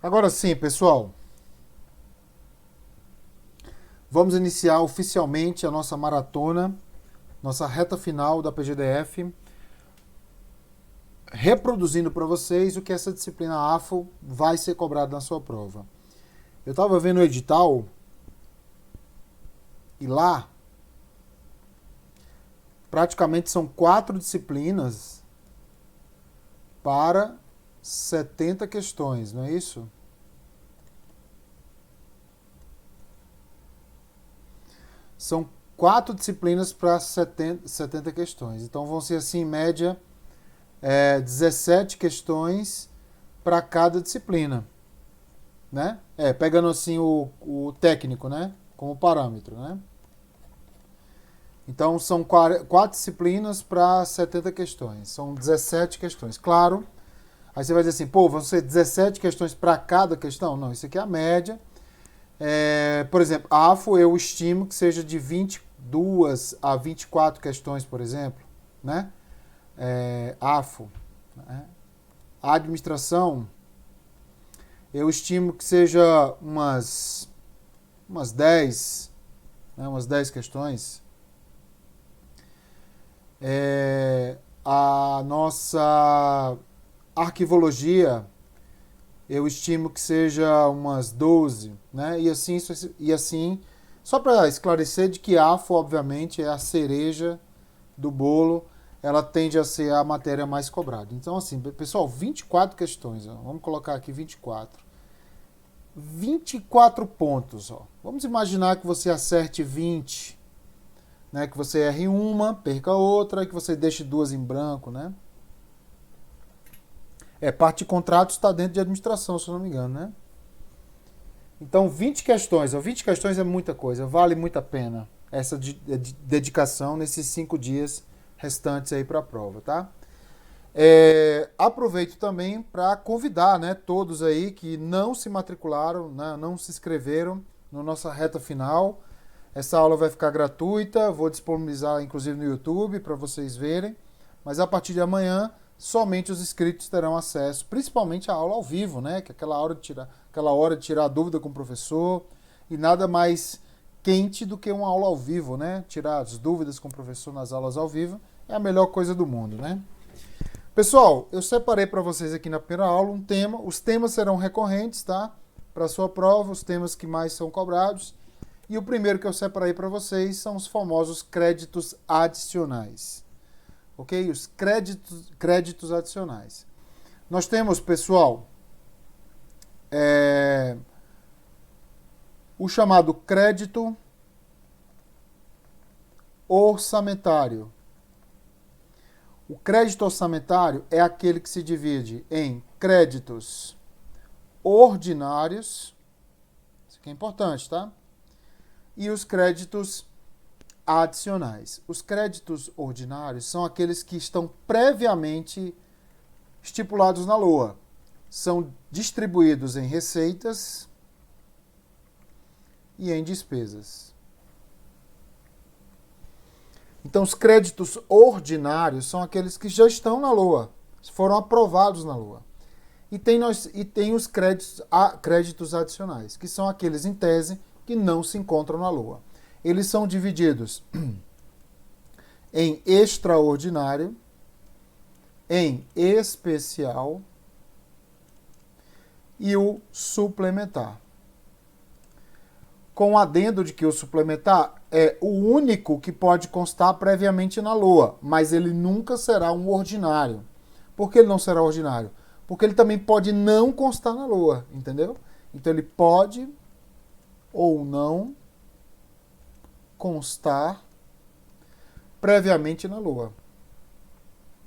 Agora sim, pessoal, vamos iniciar oficialmente a nossa maratona, nossa reta final da PGDF, reproduzindo para vocês o que essa disciplina AFO vai ser cobrada na sua prova. Eu estava vendo o edital e lá praticamente são 4 disciplinas para 70 questões, não é isso? São 4 disciplinas para 70 questões. Então vão ser assim, em média, 17 questões para cada disciplina. Né? Pegando assim o técnico, né? Como parâmetro, né? Então são 4 disciplinas para 70 questões. São 17 questões. Claro, aí você vai dizer assim, pô, vão ser 17 questões para cada questão? Não, isso aqui é a média. Por exemplo, a AFO eu estimo que seja de 22 a 24 questões, por exemplo. Né? AFO. Né? A administração, eu estimo que seja umas 10, né, umas 10 questões. A nossa arquivologia, eu estimo que seja umas 12, né? E assim só para esclarecer de que a AFO, obviamente, é a cereja do bolo, ela tende a ser a matéria mais cobrada. Então, assim, pessoal, 24 questões, ó. Vamos colocar aqui 24. 24 pontos, ó. Vamos imaginar que você acerte 20, né? Que você erre uma, perca outra, e que você deixe 2 em branco, né? Parte de contrato está dentro de administração, se eu não me engano, né? Então, 20 questões. Ó, 20 questões é muita coisa, vale muito a pena essa dedicação nesses 5 dias restantes aí para a prova, tá? Aproveito também para convidar, né, todos aí que não se matricularam, né, não se inscreveram na nossa reta final. Essa aula vai ficar gratuita, vou disponibilizar inclusive no YouTube para vocês verem, mas a partir de amanhã somente os inscritos terão acesso, principalmente à aula ao vivo, né, que é aquela hora de tirar a dúvida com o professor, e nada mais quente do que uma aula ao vivo, né? Tirar as dúvidas com o professor nas aulas ao vivo é a melhor coisa do mundo, né? Pessoal, eu separei para vocês aqui na primeira aula um tema. Os temas serão recorrentes, tá? Para a sua prova, os temas que mais são cobrados. E o primeiro que eu separei para vocês são os famosos créditos adicionais. Ok? Os créditos adicionais. Nós temos, pessoal, o chamado crédito orçamentário. O crédito orçamentário é aquele que se divide em créditos ordinários, isso aqui é importante, tá? E os créditos adicionais. Os créditos ordinários são aqueles que estão previamente estipulados na LOA. São distribuídos em receitas e em despesas. Então, os créditos ordinários são aqueles que já estão na LOA, foram aprovados na LOA. E tem os créditos adicionais, que são aqueles, em tese, que não se encontram na LOA. Eles são divididos em extraordinário, em especial e o suplementar. Com o adendo de que o suplementar é o único que pode constar previamente na LOA, mas ele nunca será um ordinário. Por que ele não será ordinário? Porque ele também pode não constar na LOA, entendeu? Então ele pode ou não constar previamente na LOA.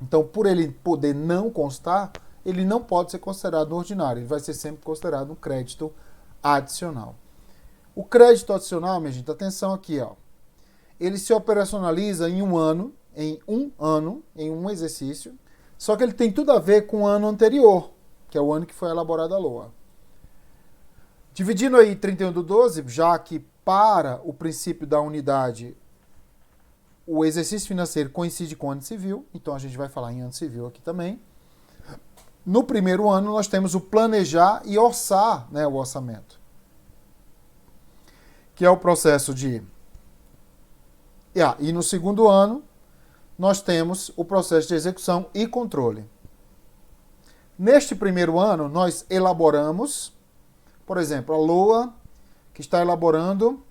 Então, por ele poder não constar, ele não pode ser considerado ordinário, ele vai ser sempre considerado um crédito adicional. O crédito adicional, minha gente, atenção aqui, ó. Ele se operacionaliza em um ano, em um exercício, só que ele tem tudo a ver com o ano anterior, que é o ano que foi elaborada a LOA. Dividindo aí 31/12, já que para o princípio da unidade o exercício financeiro coincide com o ano civil, então a gente vai falar em ano civil aqui também. No primeiro ano, nós temos o planejar e orçar, né, o orçamento, que é o processo de... E no segundo ano, nós temos o processo de execução e controle. Neste primeiro ano, nós elaboramos, por exemplo, a LOA, que está elaborando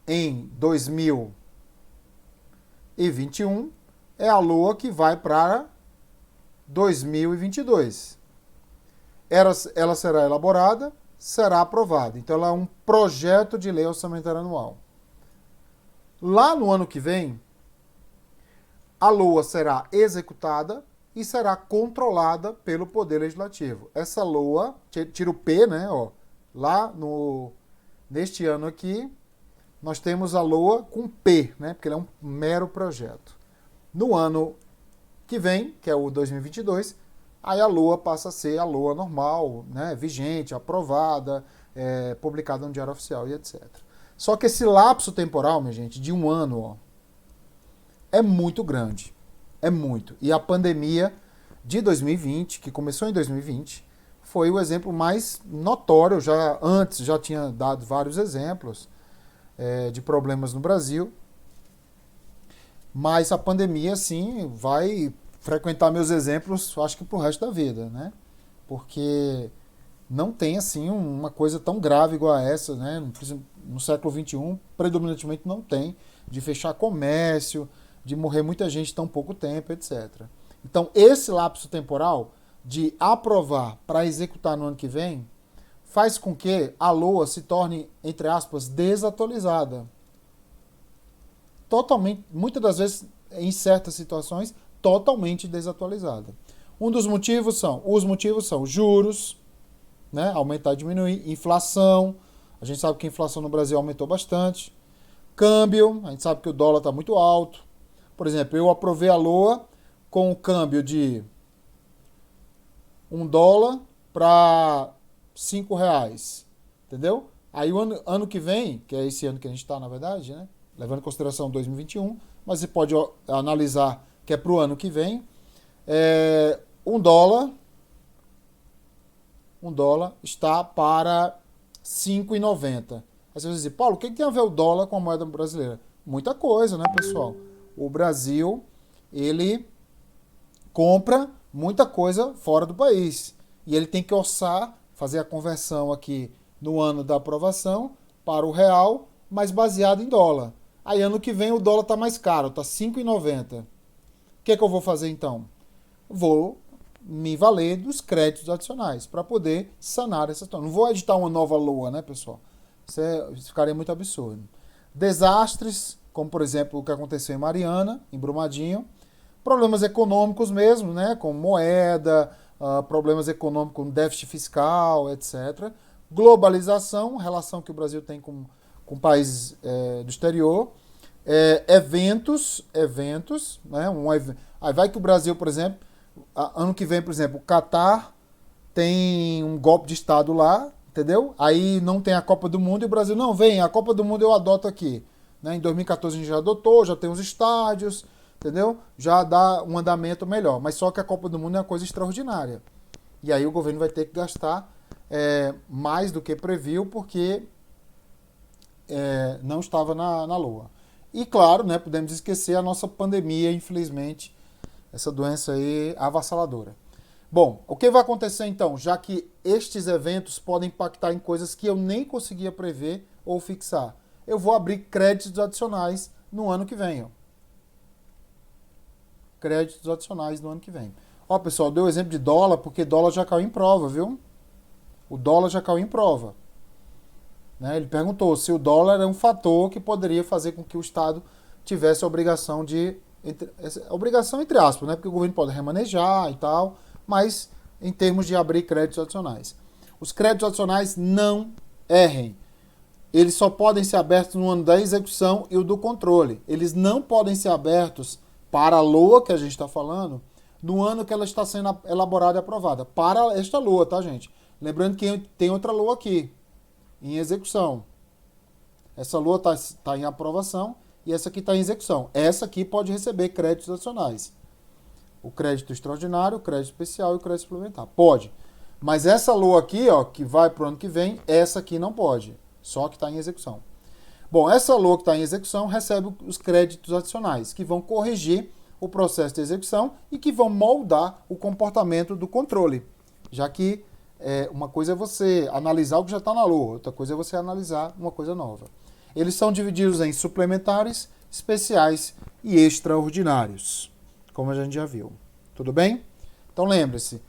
em 2021, é a LOA que vai para 2022. Ela será elaborada, será aprovada. Então, ela é um projeto de lei orçamentária anual. Lá no ano que vem, a LOA será executada e será controlada pelo Poder Legislativo. Essa LOA, tira o P, né? Ó, lá neste ano aqui, nós temos a LOA com P, né? Porque ele é um mero projeto. No ano que vem, que é o 2022, aí a LOA passa a ser a LOA normal, né? Vigente, aprovada, publicada no Diário Oficial e etc. Só que esse lapso temporal, minha gente, de um ano, ó, é muito grande. É muito. E a pandemia de 2020, que começou em 2020, foi o exemplo mais notório. Antes já tinha dado vários exemplos de problemas no Brasil. Mas a pandemia, sim, vai frequentar meus exemplos, acho que pro resto da vida, né? Porque não tem, assim, uma coisa tão grave igual a essa, né? No século XXI, predominantemente não tem, de fechar comércio, de morrer muita gente em tão pouco tempo, etc. Então, esse lapso temporal de aprovar para executar no ano que vem faz com que a LOA se torne, entre aspas, desatualizada. Totalmente, muitas das vezes, em certas situações, totalmente desatualizada. Os motivos são juros, né, aumentar e diminuir, inflação, a gente sabe que a inflação no Brasil aumentou bastante, câmbio, a gente sabe que o dólar está muito alto. Por exemplo, eu aprovei a LOA com o câmbio de $1 para R$5, entendeu? Aí o ano que vem, que é esse ano que a gente está, na verdade, né? Levando em consideração 2021, mas você pode analisar que é para o ano que vem, $1 está para R$5,90. Aí você vai dizer, Paulo, o que tem a ver o dólar com a moeda brasileira? Muita coisa, né, pessoal? O Brasil, ele compra muita coisa fora do país. E ele tem que orçar, fazer a conversão aqui no ano da aprovação para o real, mas baseado em dólar. Aí ano que vem o dólar está mais caro, está R$5,90. O que eu vou fazer então? Vou me valer dos créditos adicionais para poder sanar essa situação. Não vou editar uma nova LOA, né, pessoal? Isso ficaria muito absurdo. Desastres, como por exemplo o que aconteceu em Mariana, em Brumadinho. Problemas econômicos mesmo, né, com moeda, problemas econômicos com déficit fiscal, etc. Globalização, relação que o Brasil tem com países do exterior. Eventos, né, aí vai que o Brasil, por exemplo, ano que vem, por exemplo, o Catar tem um golpe de Estado lá, entendeu? Aí não tem a Copa do Mundo e o Brasil, não, vem, a Copa do Mundo eu adoto aqui. Né? Em 2014 a gente já adotou, já tem os estádios, entendeu? Já dá um andamento melhor. Mas só que a Copa do Mundo é uma coisa extraordinária. E aí o governo vai ter que gastar mais do que previu, porque não estava na LOA. E claro, né, podemos esquecer a nossa pandemia, infelizmente, essa doença aí avassaladora. Bom, o que vai acontecer então, já que estes eventos podem impactar em coisas que eu nem conseguia prever ou fixar? Eu vou abrir créditos adicionais no ano que vem. Ó. Créditos adicionais no ano que vem. Ó, pessoal, deu o exemplo de dólar, porque dólar já caiu em prova, viu? O dólar já caiu em prova. Né? Ele perguntou se o dólar é um fator que poderia fazer com que o Estado tivesse a obrigação obrigação entre aspas, né? Porque o governo pode remanejar e tal, mas em termos de abrir créditos adicionais. Os créditos adicionais não errem. Eles só podem ser abertos no ano da execução e o do controle. Eles não podem ser abertos para a LOA, que a gente está falando, no ano que ela está sendo elaborada e aprovada. Para esta LOA, tá, gente? Lembrando que tem outra LOA aqui, em execução. Essa LOA está em aprovação e essa aqui está em execução. Essa aqui pode receber créditos adicionais. o crédito extraordinário, o crédito especial e o crédito suplementar. Pode. Mas essa LOA aqui, ó, que vai para o ano que vem, essa aqui não pode. Só que está em execução. Bom, essa LOA que está em execução recebe os créditos adicionais, que vão corrigir o processo de execução e que vão moldar o comportamento do controle. Já que uma coisa é você analisar o que já está na LOA, outra coisa é você analisar uma coisa nova. Eles são divididos em suplementares, especiais e extraordinários, como a gente já viu. Tudo bem? Então lembre-se,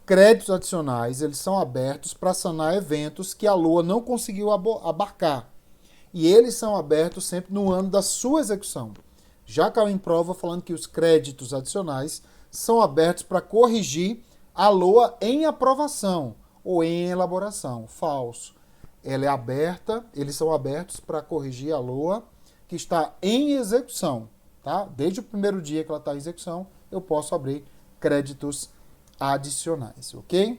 créditos adicionais eles são abertos para sanar eventos que a LOA não conseguiu abarcar. E eles são abertos sempre no ano da sua execução. Já caiu em prova falando que os créditos adicionais são abertos para corrigir a LOA em aprovação ou em elaboração. Falso. Ela é aberta, eles são abertos para corrigir a LOA que está em execução. Tá? Desde o primeiro dia que ela está em execução, eu posso abrir créditos adicionais, ok?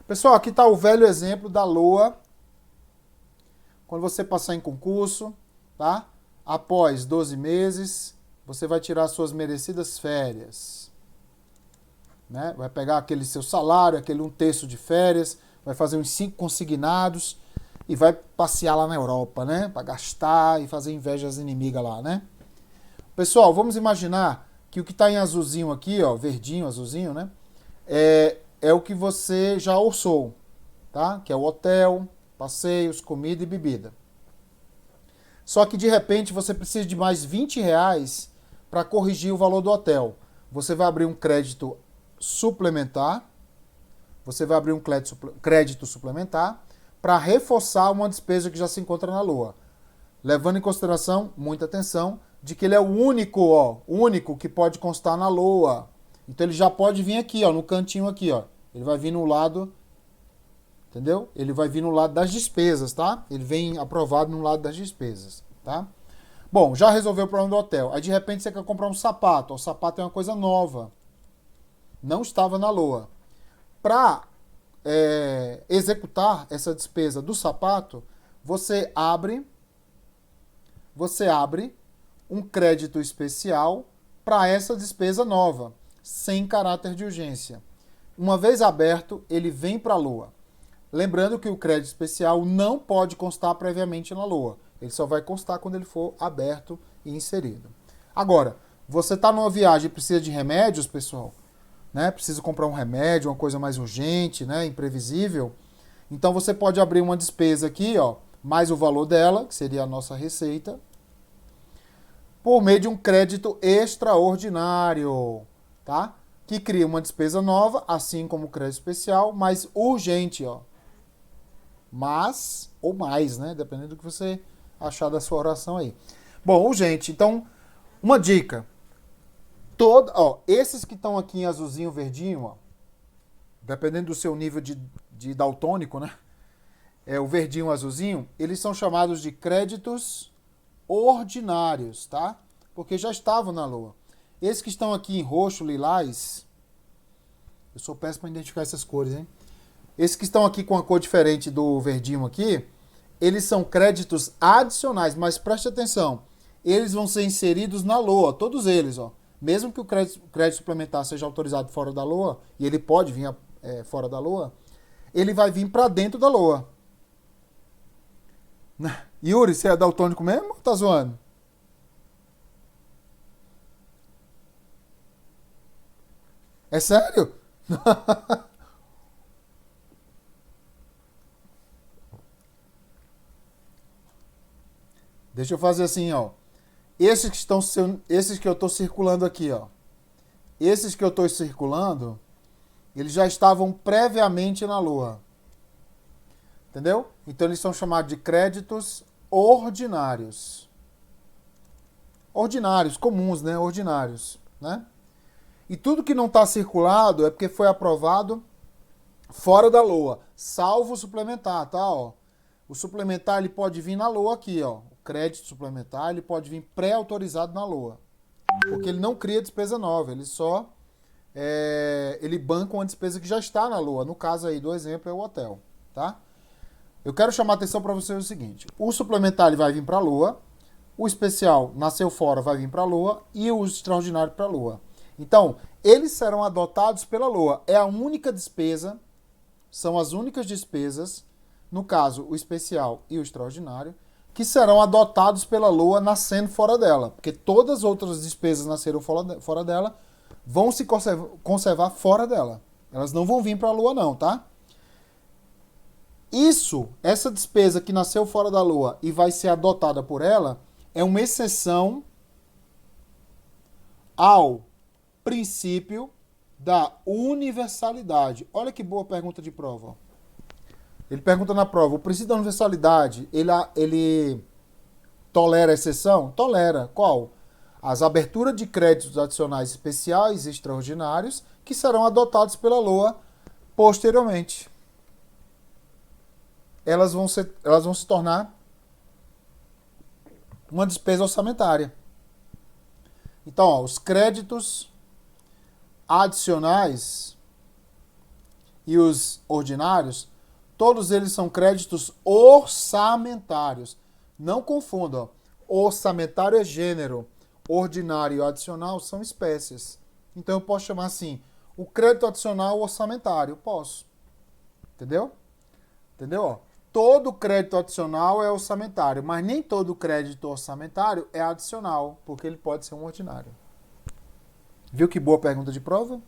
Pessoal, aqui está o velho exemplo da LOA. Quando você passar em concurso, tá? Após 12 meses, você vai tirar suas merecidas férias. Né? Vai pegar aquele seu salário, aquele 1/3 de férias, vai fazer uns 5 consignados e vai passear lá na Europa, né? Para gastar e fazer inveja às inimigas lá, né? Pessoal, vamos imaginar que o que está em azulzinho aqui, ó, verdinho, azulzinho, né? É o que você já orçou, tá? Que é o hotel, passeios, comida e bebida. Só que de repente você precisa de mais R$ 20 para corrigir o valor do hotel. Você vai abrir um crédito suplementar, você vai abrir um crédito suplementar para reforçar uma despesa que já se encontra na LOA. Levando em consideração, muita atenção, de que ele é o único que pode constar na LOA. Então ele já pode vir aqui, ó, no cantinho aqui, ó. Ele vai vir no lado, entendeu? Ele vai vir no lado das despesas, tá? Ele vem aprovado no lado das despesas, tá? Bom, já resolveu o problema do hotel. Aí de repente você quer comprar um sapato. O sapato é uma coisa nova. Não estava na LOA. Para executar essa despesa do sapato, você abre um crédito especial para essa despesa nova, sem caráter de urgência. Uma vez aberto, ele vem para a LOA. Lembrando que o crédito especial não pode constar previamente na LOA. Ele só vai constar quando ele for aberto e inserido. Agora, você está numa viagem e precisa de remédios, pessoal, né? Precisa comprar um remédio, uma coisa mais urgente, né? Imprevisível. Então você pode abrir uma despesa aqui, ó, mais o valor dela, que seria a nossa receita, por meio de um crédito extraordinário, tá? Que cria uma despesa nova, assim como o crédito especial, mas urgente, ó. Mas, ou mais, né? Dependendo do que você achar da sua oração aí. Bom, urgente. Então, uma dica. Esses que estão aqui em azulzinho, verdinho, ó, dependendo do seu nível de daltônico, né? O verdinho, o azulzinho, eles são chamados de créditos ordinários, tá? Porque já estavam na LOA. Esses que estão aqui em roxo, lilás, eu sou péssimo para identificar essas cores, hein? Esses que estão aqui com a cor diferente do verdinho aqui, eles são créditos adicionais, mas preste atenção, eles vão ser inseridos na LOA, todos eles, ó. Mesmo que o crédito suplementar seja autorizado fora da LOA, e ele pode vir fora da LOA, ele vai vir para dentro da LOA. Yuri, você é daltônico mesmo ou tá zoando? É sério? Deixa eu fazer assim, ó. Esses que eu estou circulando aqui, ó. Esses que eu estou circulando, eles já estavam previamente na LOA. Entendeu? Então eles são chamados de créditos ordinários. Ordinários, comuns, né? Ordinários, né? E tudo que não está circulado é porque foi aprovado fora da LOA, salvo o suplementar, tá? Ó. O suplementar ele pode vir na LOA aqui, ó. O crédito suplementar ele pode vir pré-autorizado na LOA, porque ele não cria despesa nova, ele só ele banca uma despesa que já está na LOA. No caso aí do exemplo é o hotel, tá? Eu quero chamar a atenção para vocês o seguinte: o suplementar ele vai vir para a LOA, o especial nasceu fora vai vir para a LOA e o extraordinário para a LOA. Então, eles serão adotados pela LOA. É a única despesa, são as únicas despesas, no caso, o especial e o extraordinário, que serão adotados pela LOA nascendo fora dela. Porque todas as outras despesas nasceram fora dela, vão se conservar fora dela. Elas não vão vir para a LOA não, tá? Essa despesa que nasceu fora da LOA e vai ser adotada por ela, é uma exceção ao princípio da universalidade. Olha que boa pergunta de prova. Ele pergunta na prova, o princípio da universalidade, ele tolera exceção? Tolera. Qual? As aberturas de créditos adicionais especiais e extraordinários que serão adotados pela LOA posteriormente. Elas vão se tornar uma despesa orçamentária. Então, ó, os créditos adicionais e os ordinários, todos eles são créditos orçamentários. Não confundam. Orçamentário é gênero. Ordinário e adicional são espécies. Então eu posso chamar assim, o crédito adicional orçamentário. Posso. Entendeu? Entendeu? Ó, todo crédito adicional é orçamentário, mas nem todo crédito orçamentário é adicional, porque ele pode ser um ordinário. Viu que boa pergunta de prova?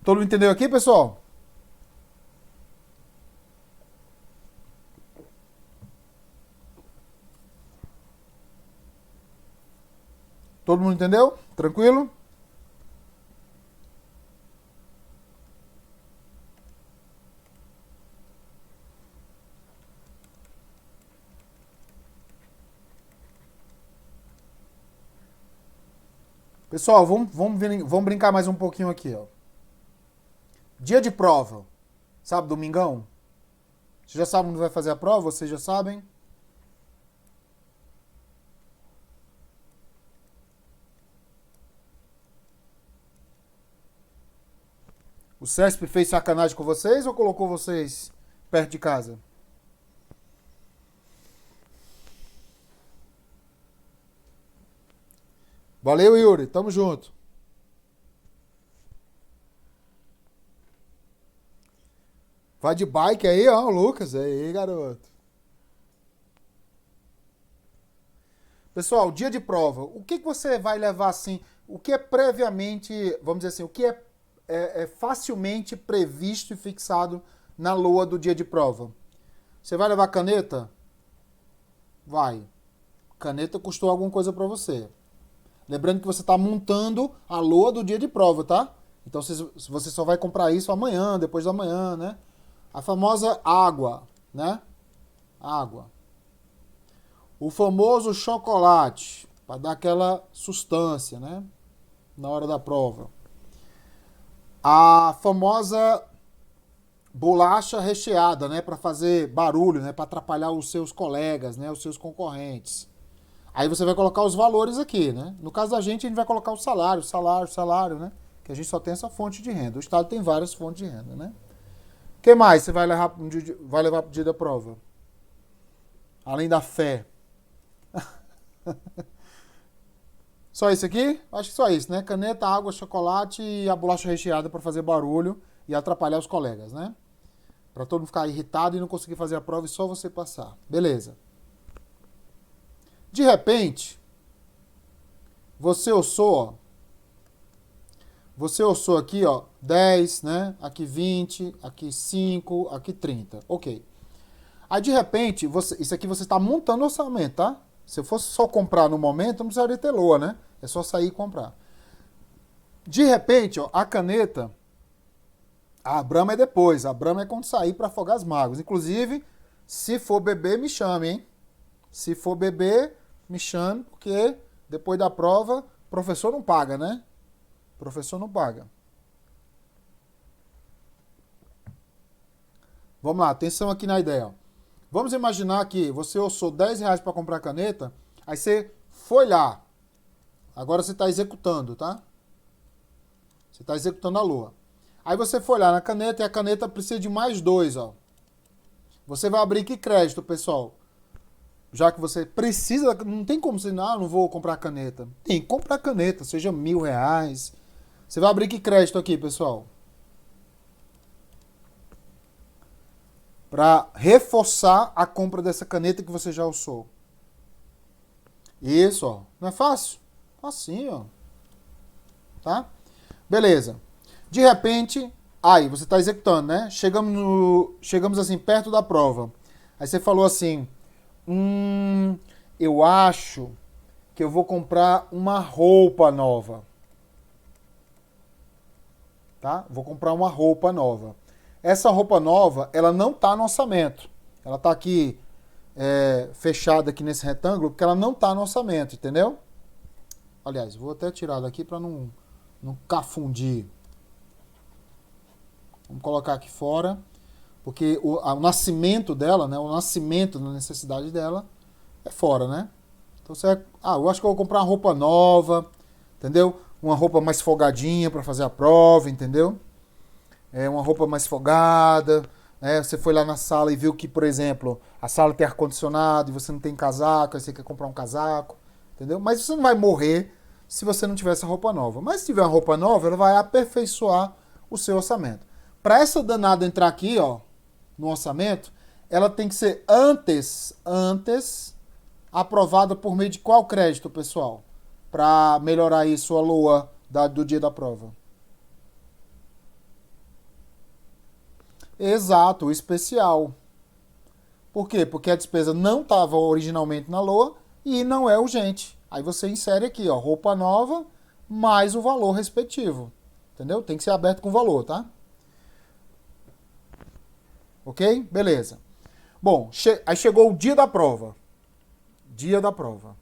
Todo mundo entendeu aqui, pessoal? Todo mundo entendeu? Tranquilo? Pessoal, vamos brincar mais um pouquinho aqui, ó. Dia de prova. Sabe, domingão? Você já sabe onde vai fazer a prova? Vocês já sabem? O CESP fez sacanagem com vocês ou colocou vocês perto de casa? Valeu, Yuri. Tamo junto. Vai de bike aí, ó, Lucas. Aí, garoto. Pessoal, dia de prova. O que você vai levar assim? O que é previamente, vamos dizer assim, o que é facilmente previsto e fixado na LOA do dia de prova? Você vai levar caneta? Vai. Caneta custou alguma coisa para você. Lembrando que você está montando a LOA do dia de prova, tá? Então você só vai comprar isso amanhã, depois da manhã, né? A famosa água, né? Água. O famoso chocolate, para dar aquela sustância, né? Na hora da prova. A famosa bolacha recheada, né? Para fazer barulho, né? Para atrapalhar os seus colegas, né? Os seus concorrentes. Aí você vai colocar os valores aqui, né? No caso da gente, a gente vai colocar o salário, né? Que a gente só tem essa fonte de renda. O Estado tem várias fontes de renda, né? O que mais você vai levar para o dia da prova? Além da fé. Só isso aqui? Acho que só isso, né? Caneta, água, chocolate e a bolacha recheada para fazer barulho e atrapalhar os colegas, né? Para todo mundo ficar irritado e não conseguir fazer a prova e só você passar. Beleza. De repente, você ossou aqui, ó, 10, né? Aqui 20, aqui 5, aqui 30. Ok. Aí, de repente, isso aqui você está montando orçamento, tá? Se eu fosse só comprar no momento, não precisaria ter LOA, né? É só sair e comprar. De repente, ó, a caneta, a Brahma é depois. A Brahma é quando sair para afogar as mágoas. Inclusive, se for beber, me chame, hein? Se for beber, me chame, porque depois da prova, o professor não paga, né? O professor não paga. Vamos lá, atenção aqui na ideia. Ó. Vamos imaginar que você ossou R$10 para comprar caneta, aí você foi lá. Agora você está executando, tá? Você está executando a LOA. Aí você foi lá na caneta e a caneta precisa de mais 2, ó. Você vai abrir que crédito, pessoal? Já que você precisa, não tem como você, não vou comprar caneta. Tem que comprar caneta, seja R$1.000, Você vai abrir que crédito aqui, pessoal? Para reforçar a compra dessa caneta que você já usou. Isso, ó. Não é fácil? Facinho, ó. Tá? Beleza. De repente, aí, você está executando, né? Chegamos assim, perto da prova. Aí você falou assim, eu acho que eu vou comprar uma roupa nova. Tá? Vou comprar uma roupa nova. Essa roupa nova, ela não está no orçamento. Ela está aqui fechada aqui nesse retângulo, porque ela não está no orçamento, entendeu? Aliás, vou até tirar daqui para não cafundir. Vamos colocar aqui fora, porque o nascimento dela, né, o nascimento da necessidade dela é fora, né? Então você eu acho que eu vou comprar uma roupa nova, entendeu? Uma roupa mais folgadinha para fazer a prova, entendeu? Uma roupa mais folgada, né? Você foi lá na sala e viu que, por exemplo, a sala tem ar-condicionado e você não tem casaco, aí você quer comprar um casaco, entendeu? Mas você não vai morrer se você não tiver essa roupa nova. Mas se tiver uma roupa nova, ela vai aperfeiçoar o seu orçamento. Para essa danada entrar aqui, ó, no orçamento, ela tem que ser antes aprovada por meio de qual crédito, pessoal? Para melhorar aí sua LOA do dia da prova. Exato, o especial. Por quê? Porque a despesa não estava originalmente na LOA e não é urgente. Aí você insere aqui, ó, roupa nova mais o valor respectivo. Entendeu? Tem que ser aberto com valor, tá? Ok? Beleza. Bom, aí chegou o dia da prova. Dia da prova.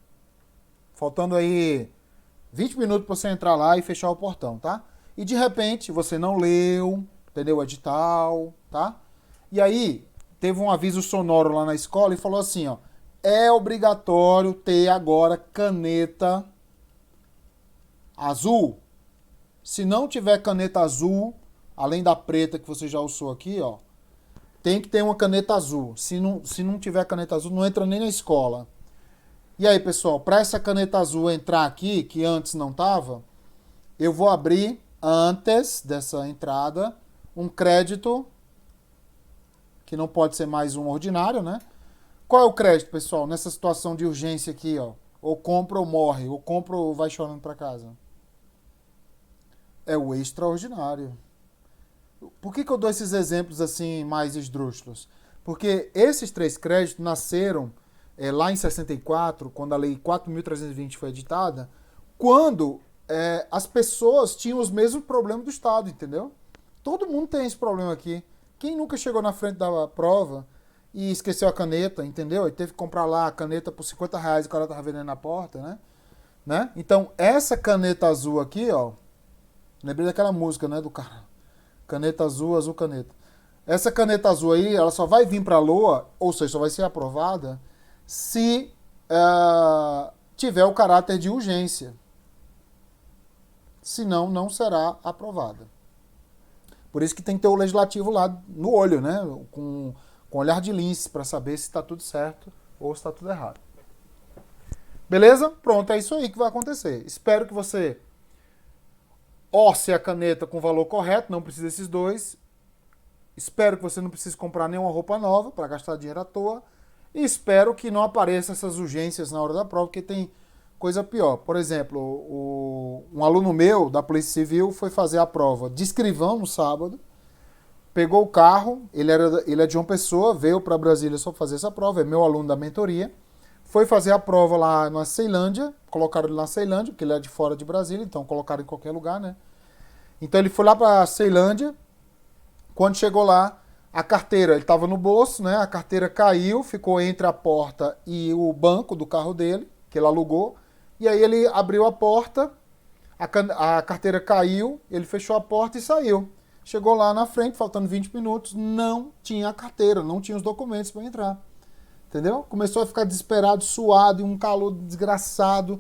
Faltando aí 20 minutos para você entrar lá e fechar o portão, tá? E de repente você não leu, entendeu? O edital, tá? E aí teve um aviso sonoro lá na escola e falou assim, ó, é obrigatório ter agora caneta azul. Se não tiver caneta azul, além da preta que você já usou aqui, ó, tem que ter uma caneta azul. Se não tiver caneta azul, não entra nem na escola. E aí, pessoal, para essa caneta azul entrar aqui, que antes não estava, eu vou abrir, antes dessa entrada, um crédito, que não pode ser mais um ordinário, né? Qual é o crédito, pessoal, nessa situação de urgência aqui, ó? Ou compra ou morre, ou compra ou vai chorando para casa. É o extraordinário. Por que eu dou esses exemplos assim mais esdrúxulos? Porque esses 3 créditos nasceram lá em 64, quando a Lei 4.320 foi editada, quando as pessoas tinham os mesmos problemas do Estado, entendeu? Todo mundo tem esse problema aqui. Quem nunca chegou na frente da prova e esqueceu a caneta, entendeu? E teve que comprar lá a caneta por R$50 e o cara tava vendendo na porta, né? Então, essa caneta azul aqui, ó, lembrei daquela música, né, do cara. Caneta azul, azul caneta. Essa caneta azul aí, ela só vai vir para a LOA, ou seja, só vai ser aprovada, se tiver o caráter de urgência. Senão, não será aprovada. Por isso que tem que ter o legislativo lá no olho, né? Com olhar de lince, para saber se está tudo certo ou se está tudo errado. Beleza? Pronto, é isso aí que vai acontecer. Espero que você orce a caneta com o valor correto, não precisa desses 2. Espero que você não precise comprar nenhuma roupa nova para gastar dinheiro à toa. E espero que não apareçam essas urgências na hora da prova, porque tem coisa pior. Por exemplo, um aluno meu da Polícia Civil foi fazer a prova de escrivão no sábado, pegou o carro, ele é de João Pessoa, veio para Brasília só fazer essa prova, é meu aluno da mentoria, foi fazer a prova lá na Ceilândia, colocaram ele na Ceilândia, porque ele é de fora de Brasília, então colocaram em qualquer lugar, né? Então ele foi lá para Ceilândia, quando chegou lá, a carteira, ele estava no bolso, né? A carteira caiu, ficou entre a porta e o banco do carro dele, que ele alugou, e aí ele abriu a porta, a carteira caiu, ele fechou a porta e saiu. Chegou lá na frente, faltando 20 minutos, não tinha a carteira, não tinha os documentos para entrar. Entendeu? Começou a ficar desesperado, suado, e um calor desgraçado,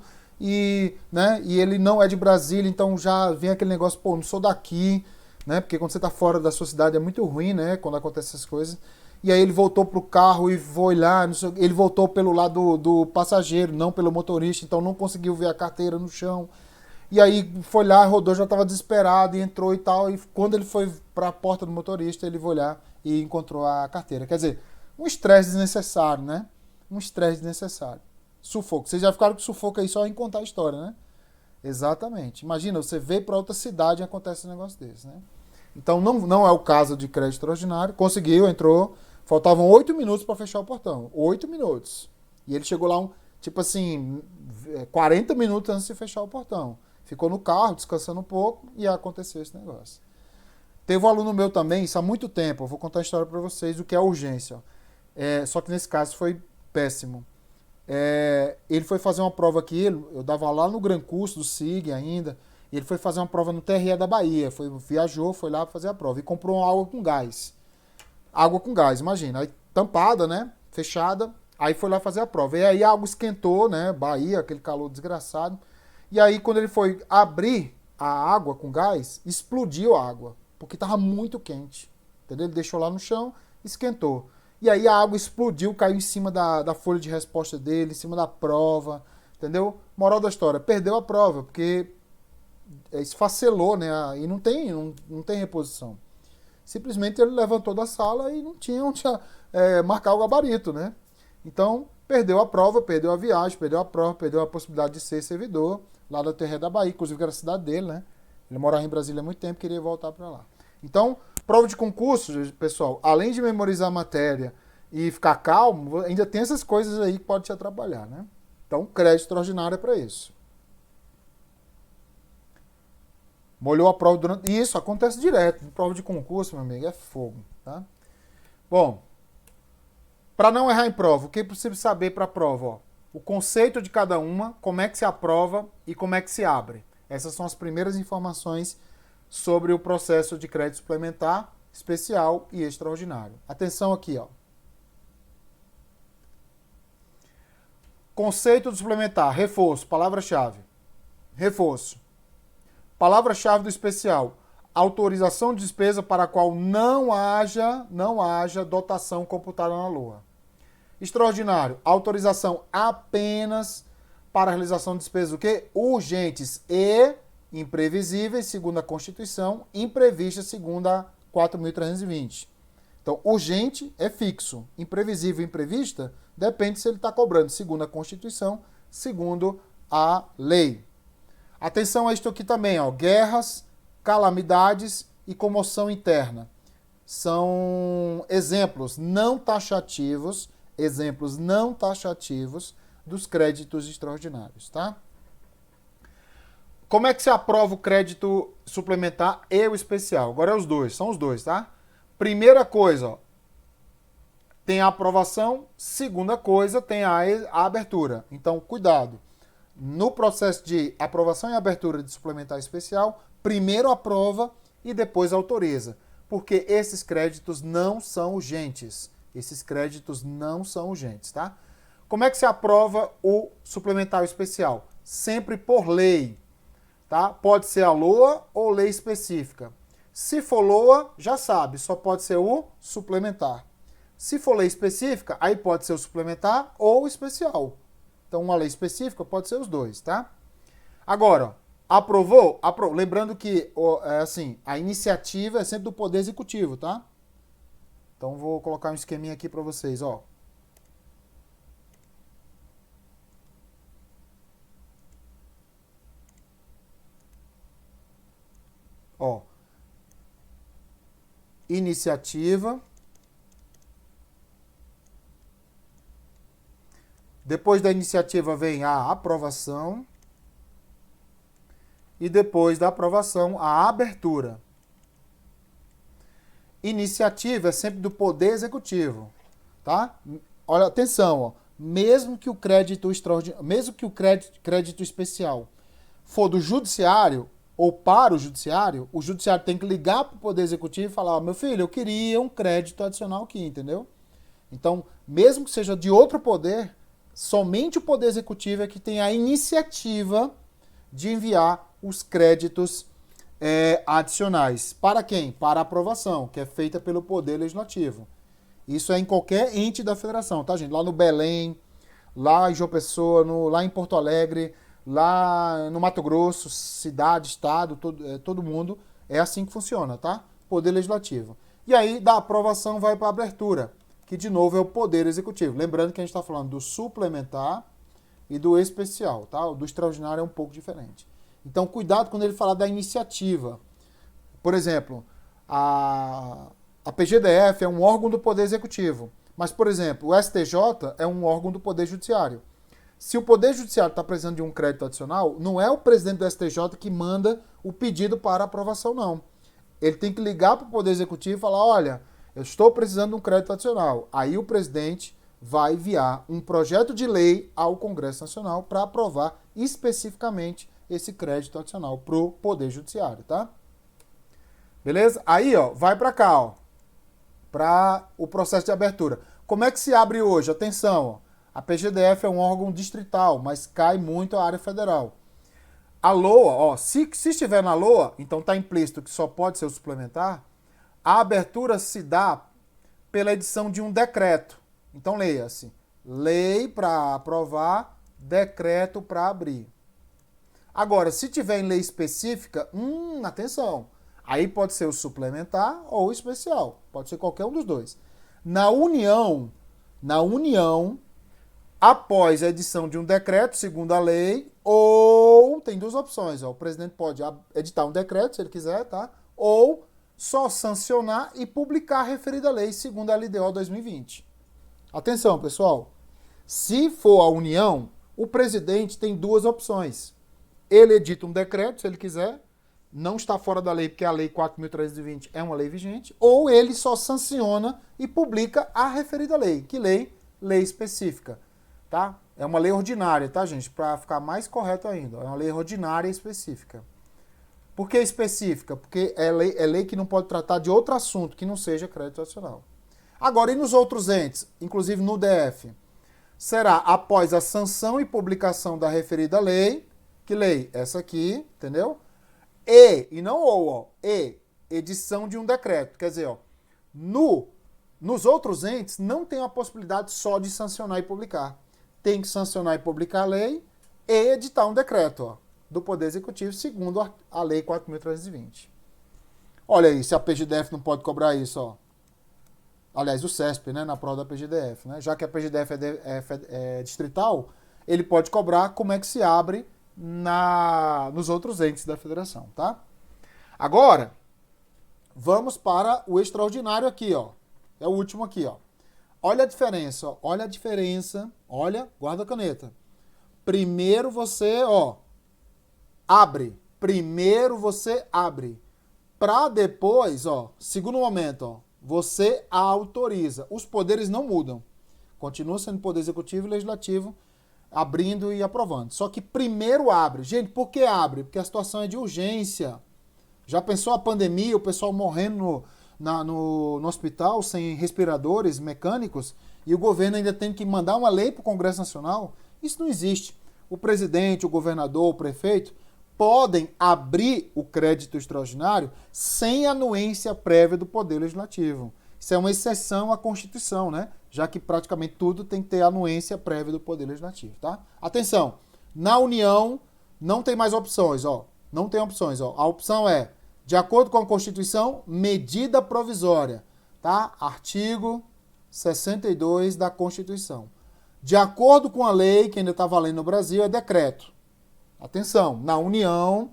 né? E ele não é de Brasília, então já vem aquele negócio, pô, não sou daqui, né? Porque quando você está fora da sua cidade é muito ruim, né? Quando acontecem essas coisas. E aí ele voltou pro carro e foi lá, ele voltou pelo lado do passageiro, não pelo motorista, então não conseguiu ver a carteira no chão. E aí foi lá, rodou, já estava desesperado e entrou e tal. E quando ele foi para a porta do motorista, ele foi olhar e encontrou a carteira. Quer dizer, um estresse desnecessário, né? Um estresse desnecessário. Sufoco. Vocês já ficaram com sufoco aí só em contar a história, né? Exatamente. Imagina, você veio para outra cidade e acontece um negócio desse, né? Então não é o caso de crédito extraordinário. Conseguiu, entrou. Faltavam 8 minutos para fechar o portão. 8 minutos. E ele chegou lá, tipo assim, 40 minutos antes de fechar o portão. Ficou no carro, descansando um pouco, e aconteceu esse negócio. Teve um aluno meu também, isso há muito tempo, eu vou contar a história para vocês do que é a urgência. Só que nesse caso foi péssimo. Ele foi fazer uma prova aqui, eu dava lá no Gran Curso do SIG ainda, e ele foi fazer uma prova no TRE da Bahia, viajou, foi lá fazer a prova, e comprou uma água com gás. Água com gás, imagina, aí tampada, né, fechada, aí foi lá fazer a prova. E aí a água esquentou, né, Bahia, aquele calor desgraçado, e aí quando ele foi abrir a água com gás, explodiu a água, porque estava muito quente, entendeu? Ele deixou lá no chão, esquentou. E aí a água explodiu, caiu em cima da folha de resposta dele, em cima da prova, entendeu? Moral da história, perdeu a prova, porque esfacelou, né? E não tem reposição. Simplesmente ele levantou da sala e não tinha onde marcar o gabarito, né? Então, perdeu a prova, perdeu a viagem, perdeu a prova, perdeu a possibilidade de ser servidor lá da TRE da Bahia, inclusive que era a cidade dele, né? Ele morava em Brasília há muito tempo, queria voltar para lá. Então, prova de concurso, pessoal, além de memorizar a matéria e ficar calmo, ainda tem essas coisas aí que podem te atrapalhar, né? Então, crédito extraordinário é para isso. Molhou a prova durante... Isso acontece direto. Prova de concurso, meu amigo, é fogo, tá? Bom, para não errar em prova, o que é possível saber para a prova? Ó, o conceito de cada uma, como é que se aprova e como é que se abre. Essas são as primeiras informações sobre o processo de crédito suplementar, especial e extraordinário. Atenção aqui, ó. Conceito do suplementar, reforço, palavra-chave. Reforço. Palavra-chave do especial, autorização de despesa para a qual não haja dotação computada na LOA. Extraordinário, autorização apenas para a realização de despesas o quê? Urgentes e imprevisíveis, segundo a Constituição, imprevistas, segundo a 4.320. Então, urgente é fixo, imprevisível e imprevista depende se ele está cobrando, segundo a Constituição, segundo a lei. Atenção a isto aqui também, ó, guerras, calamidades e comoção interna. São exemplos não taxativos dos créditos extraordinários, tá? Como é que se aprova o crédito suplementar e o especial? Agora são os dois, tá? Primeira coisa, ó, tem a aprovação, segunda coisa, tem a abertura. Então, cuidado. No processo de aprovação e abertura de suplementar especial, primeiro aprova e depois autoriza, porque esses créditos não são urgentes. Tá? Como é que se aprova o suplementar especial? Sempre por lei, tá? Pode ser a LOA ou lei específica. Se for LOA, já sabe, só pode ser o suplementar. Se for lei específica, aí pode ser o suplementar ou o especial. Então, uma lei específica pode ser os dois, tá? Agora, aprovou? Lembrando que assim, a iniciativa é sempre do Poder Executivo, tá? Então, vou colocar um esqueminha aqui para vocês, ó. Ó. Iniciativa. Depois da iniciativa vem a aprovação. E depois da aprovação, a abertura. Iniciativa é sempre do Poder Executivo, tá? Olha, atenção, ó. Mesmo que o crédito especial for do judiciário ou para o judiciário tem que ligar para o Poder Executivo e falar, ó, meu filho, eu queria um crédito adicional aqui, entendeu? Então, mesmo que seja de outro poder, somente o Poder Executivo é que tem a iniciativa de enviar os créditos adicionais. Para quem? Para a aprovação, que é feita pelo Poder Legislativo. Isso é em qualquer ente da federação, tá, gente? Lá no Belém, lá em João Pessoa, lá em Porto Alegre, lá no Mato Grosso, cidade, estado, todo mundo, é assim que funciona, tá? Poder Legislativo. E aí, da aprovação vai para a abertura, que de novo é o Poder Executivo. Lembrando que a gente está falando do suplementar e do especial, tá? O do extraordinário é um pouco diferente. Então, cuidado quando ele falar da iniciativa. Por exemplo, a PGDF é um órgão do Poder Executivo. Mas, por exemplo, o STJ é um órgão do Poder Judiciário. Se o Poder Judiciário está precisando de um crédito adicional, não é o presidente do STJ que manda o pedido para aprovação, não. Ele tem que ligar para o Poder Executivo e falar, olha, eu estou precisando de um crédito adicional. Aí o presidente vai enviar um projeto de lei ao Congresso Nacional para aprovar especificamente esse crédito adicional para o Poder Judiciário, tá? Beleza? Aí, ó, vai para cá, ó, para o processo de abertura. Como é que se abre hoje? Atenção, ó, a PGDF é um órgão distrital, mas cai muito a área federal. A LOA, ó, se estiver na LOA, então está implícito que só pode ser o suplementar, a abertura se dá pela edição de um decreto. Então leia-se, lei para aprovar, decreto para abrir. Agora, se tiver em lei específica, atenção, aí pode ser o suplementar ou o especial, pode ser qualquer um dos dois. Na União, após a edição de um decreto, segundo a lei, ou tem duas opções, ó, o presidente pode editar um decreto, se ele quiser, tá? Ou só sancionar e publicar a referida lei, segundo a LDO 2020. Atenção, pessoal, se for a União, o presidente tem duas opções. Ele edita um decreto, se ele quiser, não está fora da lei, porque a lei 4.320 é uma lei vigente, ou ele só sanciona e publica a referida lei. Que lei? Lei específica. Tá? É uma lei ordinária, tá, gente? Para ficar mais correto ainda. É uma lei ordinária específica. Por que específica? Porque é lei que não pode tratar de outro assunto que não seja crédito adicional. Agora, e nos outros entes, inclusive no DF? Será após a sanção e publicação da referida lei. Que lei? Essa aqui, entendeu? E não ou, ó, edição de um decreto. Quer dizer, ó, nos outros entes não tem a possibilidade só de sancionar e publicar. Tem que sancionar e publicar a lei e editar um decreto, ó, do Poder Executivo, segundo a Lei 4.320. Olha aí, se a PGDF não pode cobrar isso, ó. Aliás, o CESP, né, na prova da PGDF, né? Já que a PGDF é distrital, ele pode cobrar como é que se abre nos outros entes da federação, tá? Agora, vamos para o extraordinário aqui, ó. É o último aqui, ó. Olha a diferença, ó. Olha a diferença. Olha, guarda a caneta. Primeiro você, ó, abre. Primeiro você abre. Para depois, ó, segundo momento, ó, você autoriza. Os poderes não mudam. Continua sendo poder executivo e legislativo, abrindo e aprovando. Só que primeiro abre. Gente, por que abre? Porque a situação é de urgência. Já pensou a pandemia, o pessoal morrendo no hospital sem respiradores mecânicos e o governo ainda tem que mandar uma lei para o Congresso Nacional? Isso não existe. O presidente, o governador, o prefeito podem abrir o crédito extraordinário sem anuência prévia do Poder Legislativo. Isso é uma exceção à Constituição, né? Já que praticamente tudo tem que ter anuência prévia do Poder Legislativo, tá? Atenção, na União não tem mais opções, ó. Não tem opções, ó. A opção é, de acordo com a Constituição, medida provisória, tá? Artigo 62 da Constituição. De acordo com a lei que ainda está valendo no Brasil, é decreto. Atenção, na União,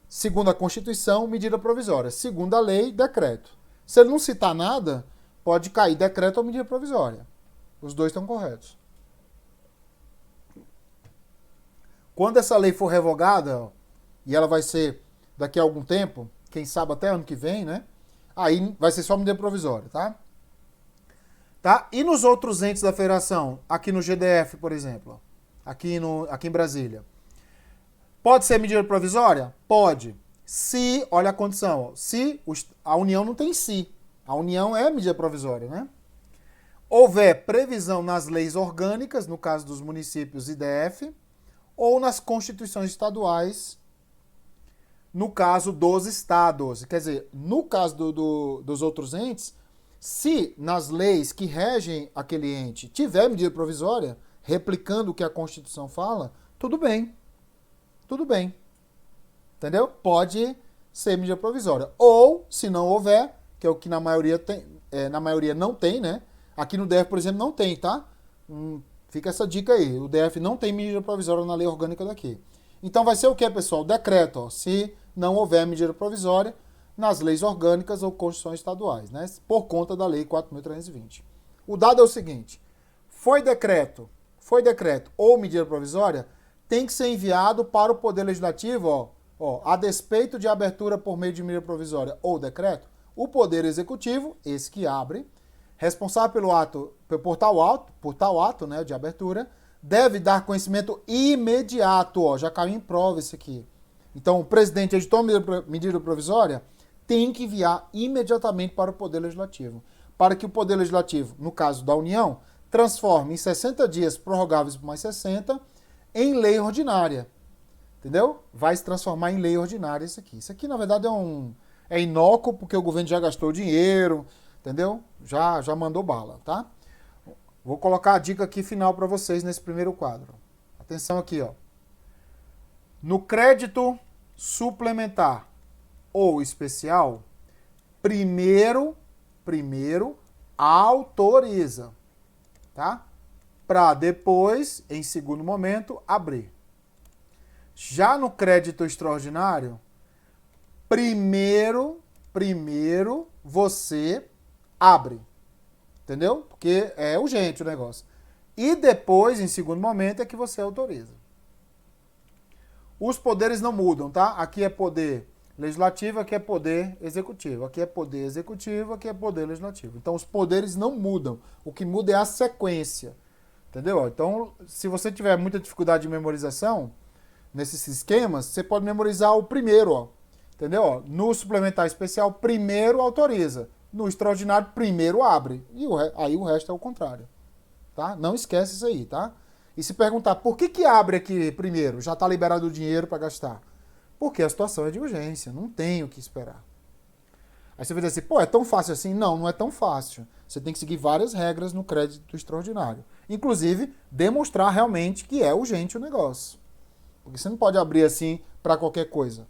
segundo a Constituição, medida provisória. Segundo a lei, decreto. Se ele não citar nada, pode cair decreto ou medida provisória. Os dois estão corretos. Quando essa lei for revogada, ó, e ela vai ser daqui a algum tempo, quem sabe até ano que vem, né? Aí vai ser só medida provisória, tá? Tá? E nos outros entes da federação, aqui no GDF, por exemplo, aqui em Brasília, pode ser medida provisória? Pode. Se, olha a condição, ó, se a União não tem se. A União é medida provisória, né? Houver previsão nas leis orgânicas, no caso dos municípios e DF, ou nas constituições estaduais, no caso dos estados. Quer dizer, no caso dos outros entes, se nas leis que regem aquele ente tiver medida provisória, replicando o que a Constituição fala, tudo bem. tudo bem. Entendeu? Pode ser medida provisória. Ou, se não houver, que é o que na maioria tem, na maioria não tem, né? Aqui no DF, por exemplo, não tem, tá? Fica essa dica aí. O DF não tem medida provisória na lei orgânica daqui. Então vai ser o que, pessoal? Decreto, ó, se não houver medida provisória nas leis orgânicas ou constituições estaduais, né? Por conta da lei 4.320. O dado é o seguinte: foi decreto ou medida provisória, tem que ser enviado para o Poder Legislativo, a despeito de abertura por meio de medida provisória ou decreto, o Poder Executivo, esse que abre, responsável por tal ato, né, de abertura, deve dar conhecimento imediato, já caiu em prova isso aqui. Então, o presidente editou medida provisória, tem que enviar imediatamente para o Poder Legislativo, para que o Poder Legislativo, no caso da União, transforme em 60 dias, prorrogáveis por mais 60, em lei ordinária. Entendeu? Vai se transformar em lei ordinária isso aqui. Isso aqui, na verdade, é inócuo, porque o governo já gastou dinheiro, entendeu? Já mandou bala, tá? Vou colocar a dica aqui final para vocês nesse primeiro quadro. Atenção aqui, ó. No crédito suplementar ou especial, primeiro autoriza, tá? Para depois, em segundo momento, abrir. Já no crédito extraordinário, primeiro você abre. Entendeu? Porque é urgente o negócio. E depois, em segundo momento, é que você autoriza. Os poderes não mudam, tá? Aqui é poder legislativo, aqui é poder executivo. Aqui é poder executivo, aqui é poder legislativo. Então, os poderes não mudam. O que muda é a sequência. Entendeu? Então, se você tiver muita dificuldade de memorização, nesses esquemas, você pode memorizar o primeiro, ó. Entendeu? No suplementar especial, primeiro autoriza. No extraordinário, primeiro abre. E aí o resto é o contrário. Tá? Não esquece isso aí, tá? E se perguntar, por que abre aqui primeiro? Já está liberado o dinheiro para gastar. Porque a situação é de urgência, não tem o que esperar. Aí você vai dizer assim, pô, é tão fácil assim? Não, não é tão fácil. Você tem que seguir várias regras no crédito extraordinário. Inclusive, demonstrar realmente que é urgente o negócio. Porque você não pode abrir assim para qualquer coisa.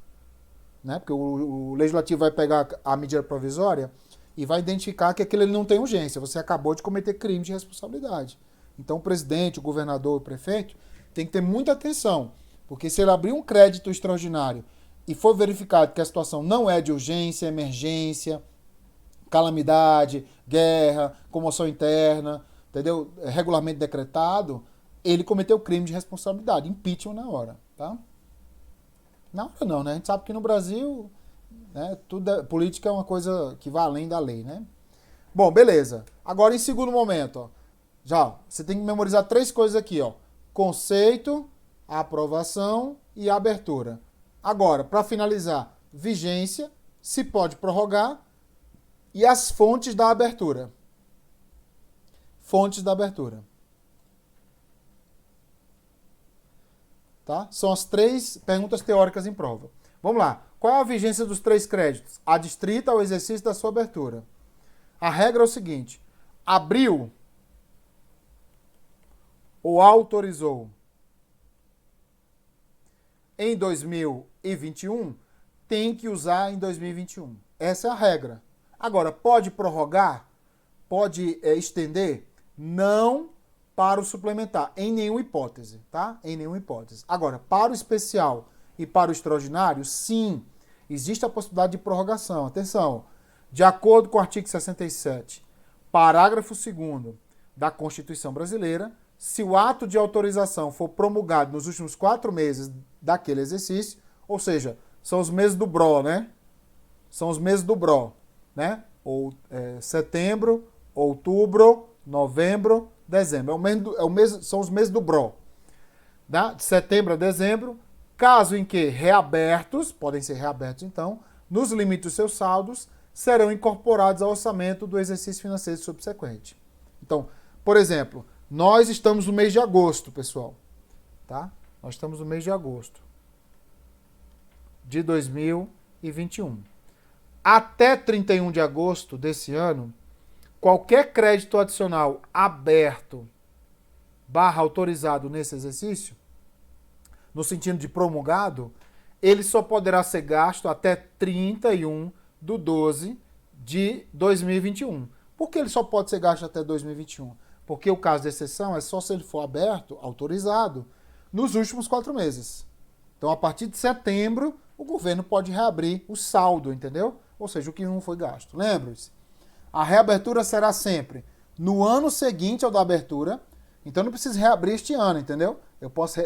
Né? Porque o legislativo vai pegar a medida provisória e vai identificar que aquilo não tem urgência. Você acabou de cometer crime de responsabilidade. Então o presidente, o governador, o prefeito tem que ter muita atenção. Porque se ele abrir um crédito extraordinário e for verificado que a situação não é de urgência, emergência, calamidade, guerra, comoção interna, entendeu? Regulamento decretado, ele cometeu crime de responsabilidade, impeachment na hora, tá? Na hora não, né? A gente sabe que no Brasil, né, política é uma coisa que vai além da lei, né? Bom, beleza. Agora, em segundo momento, ó, você tem que memorizar 3 coisas aqui, ó. Conceito, aprovação e abertura. Agora, para finalizar, vigência, se pode prorrogar e as fontes da abertura. Fontes da abertura. Tá? São as 3 perguntas teóricas em prova. Vamos lá. Qual é a vigência dos 3 créditos? Adstrita ao exercício da sua abertura. A regra é o seguinte: abriu ou autorizou em 2021, tem que usar em 2021. Essa é a regra. Agora, pode prorrogar? Pode estender? Não para o suplementar, em nenhuma hipótese, tá? Em nenhuma hipótese. Agora, para o especial e para o extraordinário, sim, existe a possibilidade de prorrogação. Atenção, de acordo com o artigo 67, parágrafo 2º da Constituição Brasileira, se o ato de autorização for promulgado nos últimos 4 meses daquele exercício, ou seja, são os meses do BRO, né? São os meses do BRO, né? Ou setembro, outubro, novembro, dezembro. São os meses do BRO. Tá? De setembro a dezembro, caso em que reabertos, podem ser reabertos então, nos limites dos seus saldos, serão incorporados ao orçamento do exercício financeiro subsequente. Então, por exemplo, nós estamos no mês de agosto, pessoal. Tá? Nós estamos no mês de agosto de 2021. Até 31 de agosto desse ano, qualquer crédito adicional aberto / autorizado nesse exercício no sentido de promulgado, ele só poderá ser gasto até 31/12/2021. Por que ele só pode ser gasto até 2021? Porque o caso de exceção é só se ele for aberto, autorizado, nos últimos 4 meses. Então, a partir de setembro, o governo pode reabrir o saldo, entendeu? Ou seja, o que não foi gasto. Lembre-se, a reabertura será sempre no ano seguinte ao da abertura. Então, não precisa reabrir este ano, entendeu?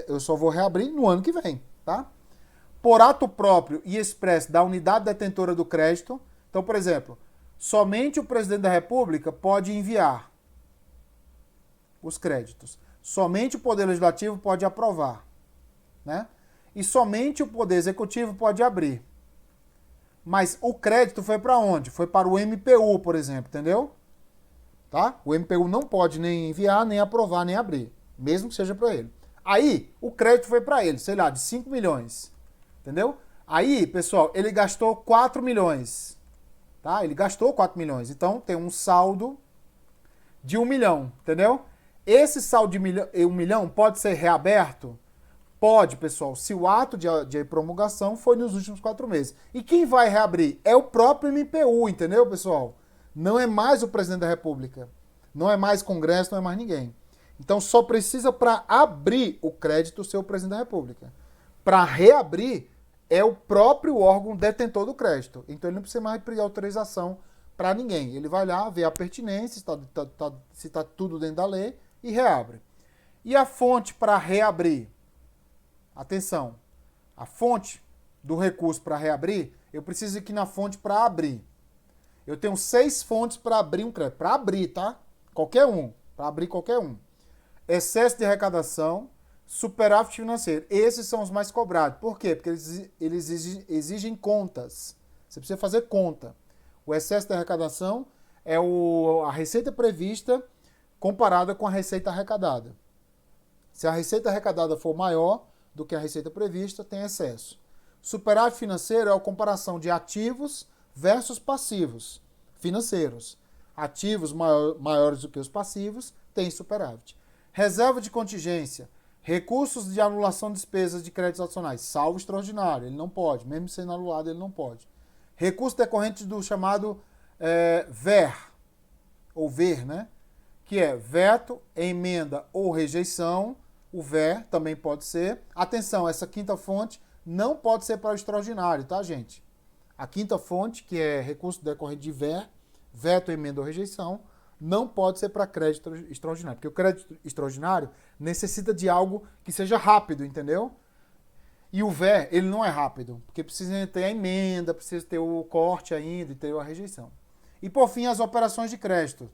Eu só vou reabrir no ano que vem, tá? Por ato próprio e expresso da unidade detentora do crédito. Então, por exemplo, somente o presidente da República pode enviar os créditos. Somente o Poder Legislativo pode aprovar, né? E somente o Poder Executivo pode abrir. Mas o crédito foi para onde? Foi para o MPU, por exemplo, entendeu? Tá? O MPU não pode nem enviar, nem aprovar, nem abrir, mesmo que seja para ele. Aí, o crédito foi para ele, sei lá, de 5 milhões. Entendeu? Aí, pessoal, ele gastou 4 milhões. Tá? Ele gastou 4 milhões. Então, tem um saldo de 1 milhão, entendeu? Esse saldo de 1 milhão pode ser reaberto? Pode, pessoal, se o ato de promulgação foi nos últimos 4 meses. E quem vai reabrir? É o próprio MPU, entendeu, pessoal? Não é mais o presidente da República. Não é mais Congresso, não é mais ninguém. Então, só precisa para abrir o crédito ser o presidente da República. Para reabrir, é o próprio órgão detentor do crédito. Então, ele não precisa mais pedir autorização para ninguém. Ele vai lá, vê a pertinência, se está tudo dentro da lei e reabre. E a fonte para reabrir? Atenção, a fonte do recurso para reabrir, eu preciso ir aqui na fonte para abrir. Eu tenho 6 fontes para abrir um crédito. Para abrir, tá? Qualquer um. Para abrir qualquer um. Excesso de arrecadação, superávit financeiro. Esses são os mais cobrados. Por quê? Porque eles exigem contas. Você precisa fazer conta. O excesso de arrecadação é a receita prevista comparada com a receita arrecadada. Se a receita arrecadada for maior do que a receita prevista, tem excesso. Superávit financeiro é a comparação de ativos versus passivos financeiros. Ativos maiores do que os passivos têm superávit. Reserva de contingência, recursos de anulação de despesas de créditos adicionais, salvo extraordinário, ele não pode, mesmo sendo anulado ele não pode. Recurso decorrente do chamado VER, ou VER, né? Que é veto, emenda ou rejeição. O VER também pode ser. Atenção, essa quinta fonte não pode ser para o extraordinário, tá, gente? A quinta fonte, que é recurso decorrente de VER, veto, emenda ou rejeição, não pode ser para crédito extraordinário. Porque o crédito extraordinário necessita de algo que seja rápido, entendeu? E o VER, ele não é rápido, porque precisa ter a emenda, precisa ter o corte ainda e ter a rejeição. E, por fim, as operações de crédito,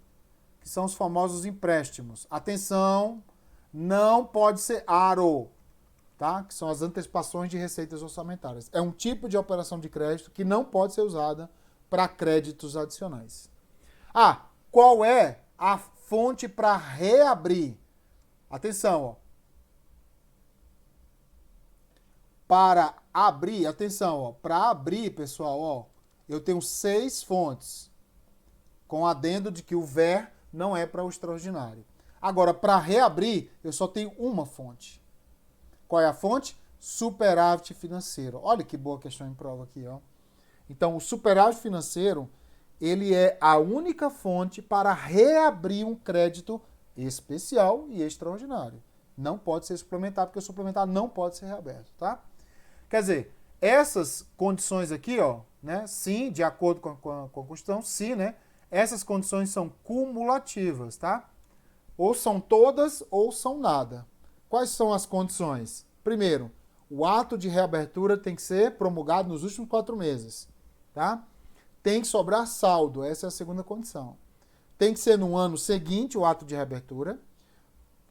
que são os famosos empréstimos. Atenção, não pode ser ARO, tá? Que são as antecipações de receitas orçamentárias. É um tipo de operação de crédito que não pode ser usada para créditos adicionais. Ah, qual é a fonte para reabrir? Atenção, ó. Para abrir, atenção, ó. Para abrir, pessoal, ó, eu tenho 6 fontes, com adendo de que o VER não é para o extraordinário. Agora, para reabrir, eu só tenho uma fonte. Qual é a fonte? Superávit financeiro. Olha que boa questão em prova aqui, ó. Então, o superávit financeiro, ele é a única fonte para reabrir um crédito especial e extraordinário. Não pode ser suplementar, porque o suplementar não pode ser reaberto, tá? Quer dizer, essas condições aqui, ó, né? Sim, de acordo com a Constituição, sim, né? Essas condições são cumulativas, tá? Ou são todas ou são nada. Quais são as condições? Primeiro, o ato de reabertura tem que ser promulgado nos últimos 4 meses, tá? Tem que sobrar saldo, essa é a segunda condição. Tem que ser no ano seguinte o ato de reabertura.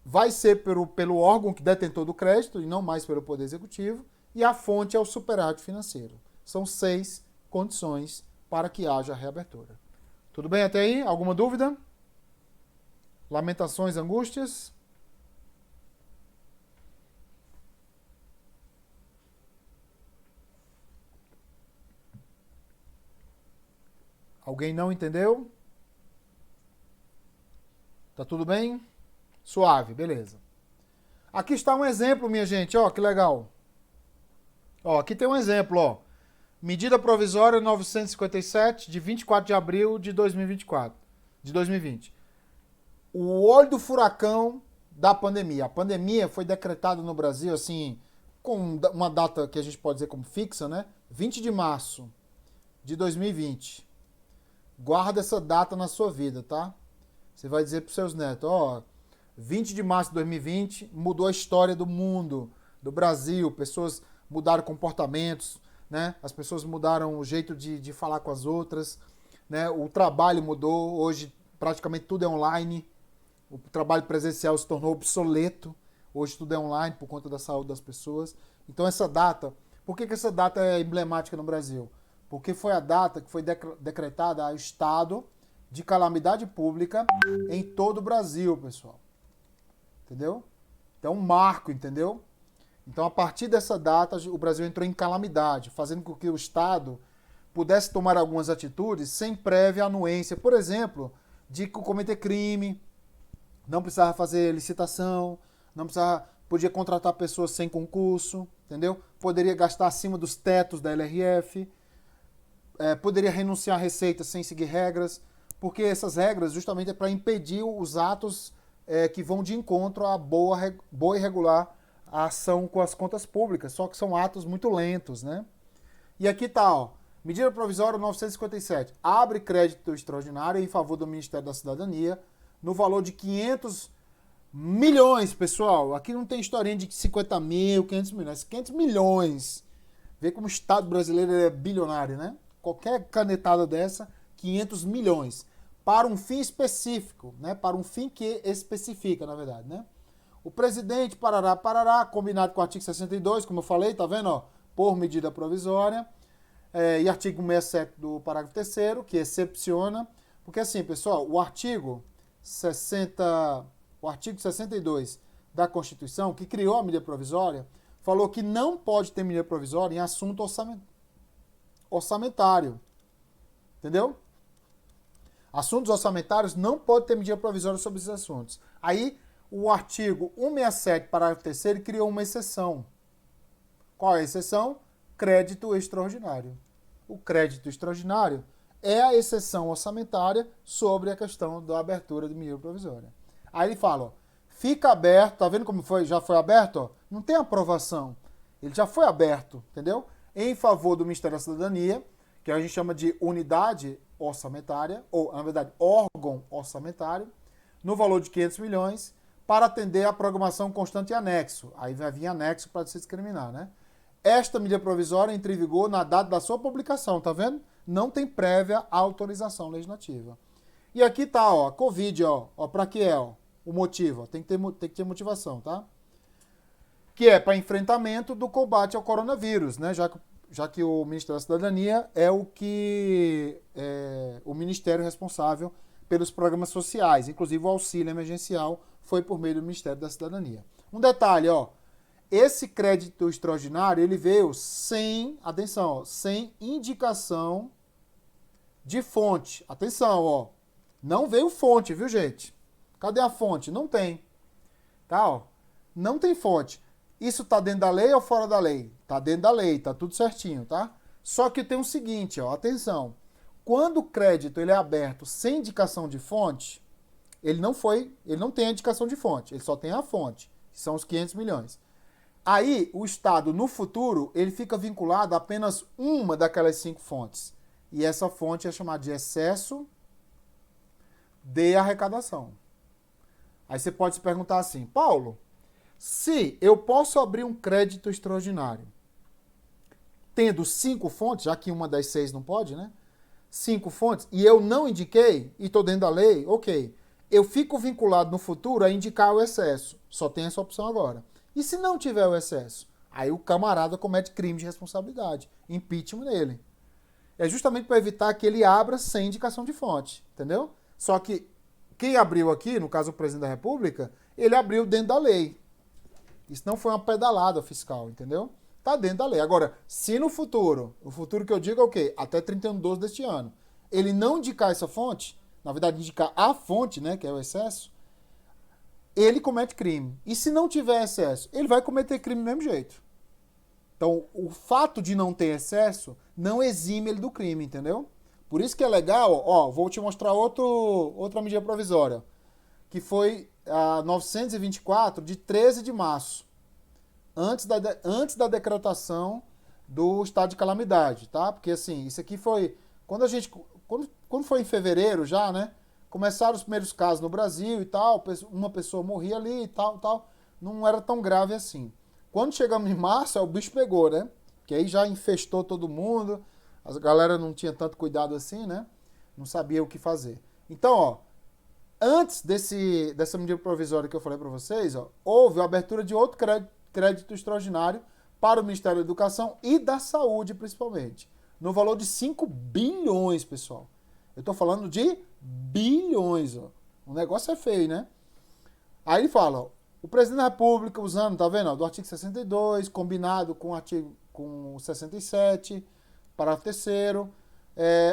Vai ser pelo órgão que detentor do crédito e não mais pelo Poder Executivo. E a fonte é o superávit financeiro. São 6 condições para que haja reabertura. Tudo bem até aí? Alguma dúvida? Lamentações, angústias? Alguém não entendeu? Tá tudo bem? Suave, beleza. Aqui está um exemplo, minha gente, ó, que legal. Ó, aqui tem um exemplo, ó. Medida provisória 957 de 24 de abril de 2024, de 2020. O olho do furacão da pandemia. A pandemia foi decretada no Brasil assim, com uma data que a gente pode dizer como fixa, né? 20 de março de 2020. Guarda essa data na sua vida, tá? Você vai dizer para os seus netos, ó, 20 de março de 2020 mudou a história do mundo, do Brasil, pessoas mudaram comportamentos, né? As pessoas mudaram o jeito de falar com as outras, né? O trabalho mudou, hoje praticamente tudo é online, o trabalho presencial se tornou obsoleto, hoje tudo é online por conta da saúde das pessoas. Então essa data, por que essa data é emblemática no Brasil? Porque foi a data que foi decretada ao estado de calamidade pública em todo o Brasil, pessoal. Entendeu? Então, um marco, entendeu? Então, a partir dessa data, o Brasil entrou em calamidade, fazendo com que o Estado pudesse tomar algumas atitudes sem prévia anuência. Por exemplo, de cometer crime, não precisava fazer licitação, não precisava, podia contratar pessoas sem concurso, entendeu? Poderia gastar acima dos tetos da LRF, poderia renunciar a receitas sem seguir regras, porque essas regras justamente é para impedir os atos que vão de encontro à boa e regular ação com as contas públicas, só que são atos muito lentos, né? E aqui tá, ó, medida provisória 957, abre crédito extraordinário em favor do Ministério da Cidadania no valor de 500 milhões, pessoal. Aqui não tem historinha de 50 mil, 500 milhões, 500 milhões. Vê como o Estado brasileiro é bilionário, né? Qualquer canetada dessa, 500 milhões. Para um fim específico, né? Para um fim que especifica, na verdade, né? O presidente, parará, combinado com o artigo 62, como eu falei, tá vendo, ó? Por medida provisória. E artigo 67 do parágrafo 3º, que excepciona. Porque assim, pessoal, o artigo 62 da Constituição, que criou a medida provisória, falou que não pode ter medida provisória em assunto orçamentário. Entendeu? Assuntos orçamentários não pode ter medida provisória sobre esses assuntos. Aí, o artigo 167, parágrafo 3º, criou uma exceção. Qual é a exceção? Crédito extraordinário. O crédito extraordinário é a exceção orçamentária sobre a questão da abertura de medida provisória. Aí ele fala, ó, fica aberto, tá vendo como já foi aberto? Ó? Não tem aprovação. Ele já foi aberto, entendeu? Em favor do Ministério da Cidadania, que a gente chama de unidade orçamentária, ou, na verdade, órgão orçamentário, no valor de 500 milhões, para atender a programação constante e anexo. Aí vai vir anexo para se discriminar, né? Esta medida provisória entra em vigor na data da sua publicação, tá vendo? Não tem prévia autorização legislativa. E aqui tá, ó, Covid, ó para que é, ó, o motivo, ó, tem que ter motivação, tá? Que é para enfrentamento do combate ao coronavírus, né? Já que o Ministério da Cidadania é o ministério responsável pelos programas sociais, inclusive o auxílio emergencial foi por meio do Ministério da Cidadania. Um detalhe, ó, esse crédito extraordinário, ele veio sem, atenção, ó, sem indicação de fonte. Atenção, ó, não veio fonte, viu, gente? Cadê a fonte? Não tem. Tá, ó, não tem fonte. Isso tá dentro da lei ou fora da lei? Tá dentro da lei, tá tudo certinho, tá? Só que tem o seguinte, ó, atenção. Quando o crédito ele é aberto sem indicação de fonte, ele não tem a indicação de fonte, ele só tem a fonte, que são os 500 milhões. Aí, o Estado, no futuro, ele fica vinculado a apenas uma daquelas 5 fontes. E essa fonte é chamada de excesso de arrecadação. Aí você pode se perguntar assim, Paulo, se eu posso abrir um crédito extraordinário, tendo 5 fontes, já que uma das 6 não pode, né? 5 fontes, e eu não indiquei, e estou dentro da lei, ok. Eu fico vinculado no futuro a indicar o excesso. Só tem essa opção agora. E se não tiver o excesso? Aí o camarada comete crime de responsabilidade. Impeachment nele. É justamente para evitar que ele abra sem indicação de fonte. Entendeu? Só que quem abriu aqui, no caso o presidente da República, ele abriu dentro da lei. Isso não foi uma pedalada fiscal, entendeu? Tá dentro da lei. Agora, se no futuro, o futuro que eu digo é o quê? Até 31/12 deste ano, ele não indicar essa fonte, na verdade indicar a fonte, né, que é o excesso, ele comete crime. E se não tiver excesso, ele vai cometer crime do mesmo jeito. Então, o fato de não ter excesso não exime ele do crime, entendeu? Por isso que é legal, ó, vou te mostrar outra medida provisória, que foi a 924 de 13 de março, antes da decretação do estado de calamidade, tá? Porque assim, isso aqui foi quando a gente quando foi em fevereiro já, né? Começaram os primeiros casos no Brasil e tal, uma pessoa morria ali e tal, não era tão grave assim. Quando chegamos em março, o bicho pegou, né? Que aí já infestou todo mundo, a galera não tinha tanto cuidado assim, né? Não sabia o que fazer. Então, ó, antes dessa medida provisória que eu falei para vocês, ó, houve a abertura de outro crédito extraordinário para o Ministério da Educação e da Saúde, principalmente, no valor de 5 bilhões, pessoal. Eu estou falando de bilhões. Ó. O negócio é feio, né? Aí ele fala, ó, o presidente da República, usando, tá vendo, ó, do artigo 62, combinado com o artigo com o 67, parágrafo 3º,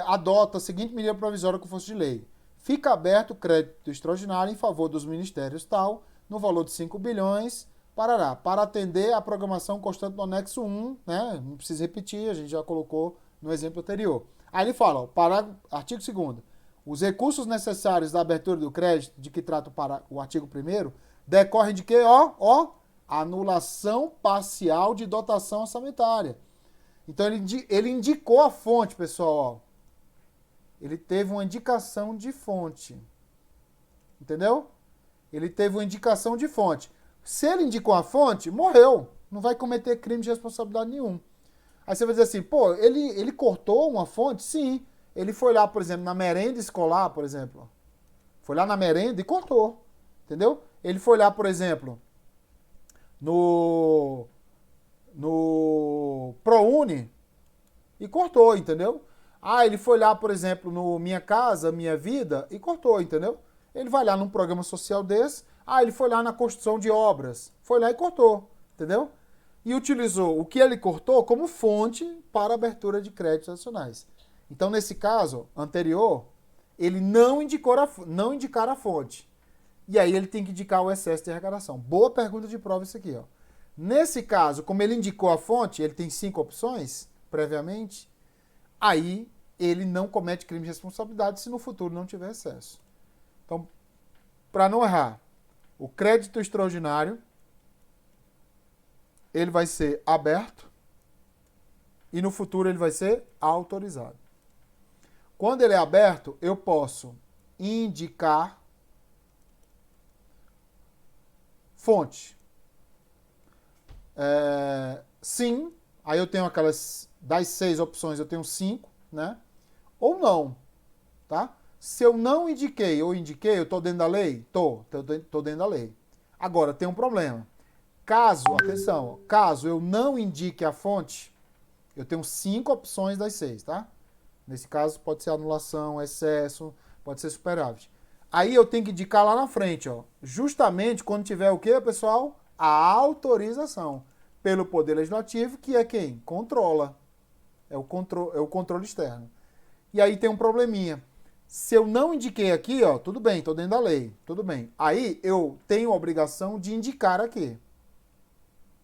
adota a seguinte medida provisória com força de lei. Fica aberto o crédito extraordinário em favor dos ministérios tal, no valor de 5 bilhões, para atender a programação constante do anexo 1, né? Não precisa repetir, a gente já colocou no exemplo anterior. Aí ele fala, ó, artigo 2º, os recursos necessários da abertura do crédito, de que trata o artigo 1º, decorrem de quê? Ó, anulação parcial de dotação orçamentária. Então ele indicou a fonte, pessoal, ó. Ele teve uma indicação de fonte. Entendeu? Ele teve uma indicação de fonte. Se ele indicou a fonte, morreu. Não vai cometer crime de responsabilidade nenhum. Aí você vai dizer assim, pô, ele cortou uma fonte? Sim. Ele foi lá, por exemplo, na merenda escolar, por exemplo. Foi lá na merenda e cortou. Entendeu? Ele foi lá, por exemplo, no ProUni e cortou, entendeu? Ah, ele foi lá, por exemplo, no Minha Casa, Minha Vida e cortou, entendeu? Ele vai lá num programa social desse, ele foi lá na construção de obras, foi lá e cortou, entendeu? E utilizou o que ele cortou como fonte para a abertura de créditos adicionais. Então, nesse caso anterior, ele não indicar a fonte. E aí ele tem que indicar o excesso de arrecadação. Boa pergunta de prova isso aqui, ó. Nesse caso, como ele indicou a fonte, ele tem 5 opções previamente, aí ele não comete crime de responsabilidade se no futuro não tiver excesso. Então, para não errar, o crédito extraordinário ele vai ser aberto e no futuro ele vai ser autorizado. Quando ele é aberto, eu posso indicar fonte. Sim, aí eu tenho aquelas das 6 opções, eu tenho 5, né? Ou não, tá? Se eu não indiquei ou indiquei, eu estou dentro da lei? Tô dentro da lei. Agora, tem um problema. Atenção, caso eu não indique a fonte, eu tenho 5 opções das 6, tá? Nesse caso, pode ser anulação, excesso, pode ser superávit. Aí eu tenho que indicar lá na frente, ó, justamente quando tiver o quê, pessoal? A autorização pelo Poder Legislativo, que é quem? Controla. É o controle externo. E aí tem um probleminha. Se eu não indiquei aqui, ó, tudo bem, estou dentro da lei, tudo bem. Aí eu tenho a obrigação de indicar aqui.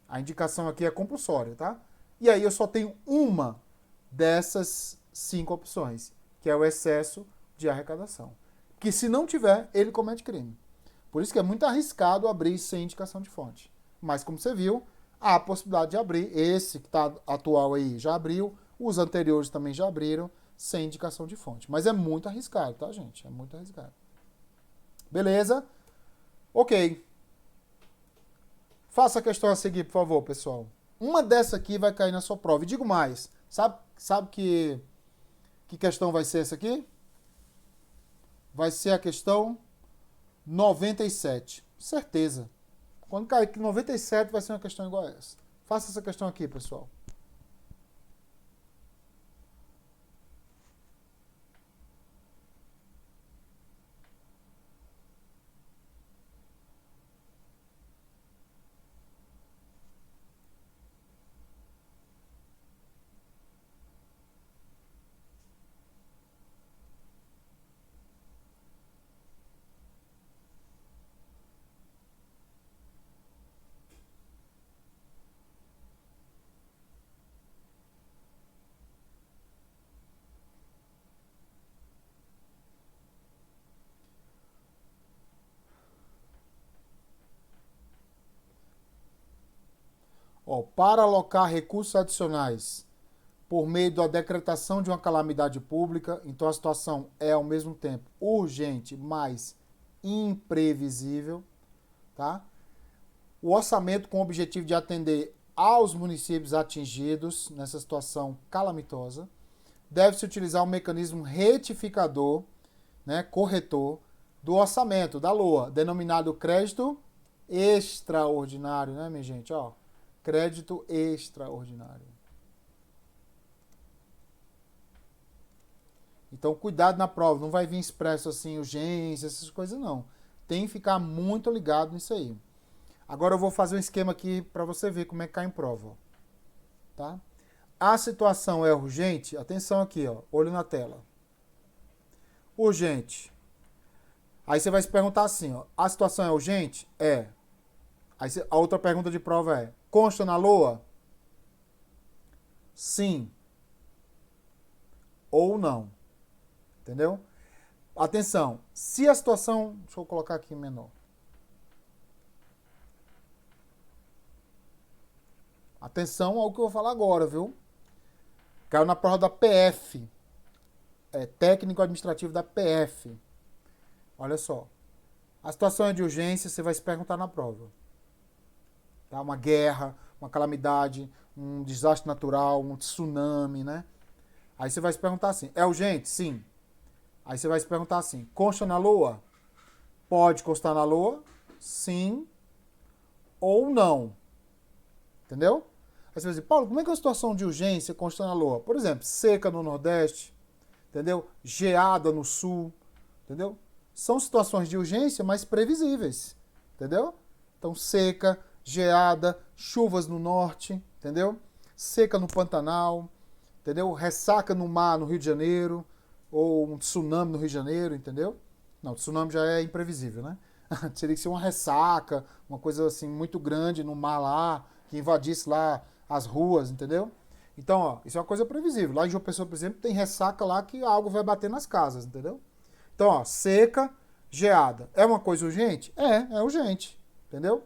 A indicação aqui é compulsória, tá? E aí eu só tenho uma dessas 5 opções, que é o excesso de arrecadação. Que se não tiver, ele comete crime. Por isso que é muito arriscado abrir sem indicação de fonte. Mas como você viu, há a possibilidade de abrir. Esse que está atual aí já abriu, os anteriores também já abriram, sem indicação de fonte. Mas é muito arriscado, tá, gente? É muito arriscado. Beleza? Ok. Faça a questão a seguir, por favor, pessoal. Uma dessa aqui vai cair na sua prova. E digo mais, sabe que questão vai ser essa aqui? Vai ser a questão 97. Certeza. Quando cair aqui 97, vai ser uma questão igual a essa. Faça essa questão aqui, pessoal. Ó, para alocar recursos adicionais por meio da decretação de uma calamidade pública, então a situação é ao mesmo tempo urgente, mas imprevisível, tá? O orçamento com o objetivo de atender aos municípios atingidos nessa situação calamitosa. Deve-se utilizar um mecanismo retificador, né, corretor, do orçamento, da LOA, denominado crédito extraordinário, né, minha gente? Ó, crédito extraordinário. Então, cuidado na prova, não vai vir expresso assim, urgência, essas coisas não. Tem que ficar muito ligado nisso aí. Agora eu vou fazer um esquema aqui para você ver como é que cai em prova. Tá? A situação é urgente, atenção aqui, ó, olho na tela. Urgente. Aí você vai se perguntar assim, ó, a situação é urgente? É. Aí a outra pergunta de prova é, consta na LOA? Sim. Ou não. Entendeu? Atenção, se a situação... Deixa eu colocar aqui menor. Atenção ao que eu vou falar agora, viu? Caiu na prova da PF. É técnico administrativo da PF. Olha só. A situação é de urgência, você vai se perguntar na prova. Tá? Uma guerra, uma calamidade, um desastre natural, um tsunami, né? Aí você vai se perguntar assim, é urgente? Sim. Aí você vai se perguntar assim, consta na LOA? Pode constar na LOA? Sim ou não. Entendeu? Aí você vai dizer, Paulo, como é que é a situação de urgência consta na LOA? Por exemplo, seca no Nordeste, entendeu? Geada no Sul, entendeu? São situações de urgência, mas previsíveis, entendeu? Então, seca, geada, chuvas no Norte, entendeu? Seca no Pantanal, entendeu? Ressaca no mar no Rio de Janeiro, ou um tsunami no Rio de Janeiro, entendeu? Não, tsunami já é imprevisível, né? Teria que ser uma ressaca, uma coisa assim muito grande no mar lá, que invadisse lá as ruas, entendeu? Então, ó, isso é uma coisa previsível. Lá em João Pessoa, por exemplo, tem ressaca lá que a água vai bater nas casas, entendeu? Então, ó, seca, geada. É uma coisa urgente? É urgente, entendeu?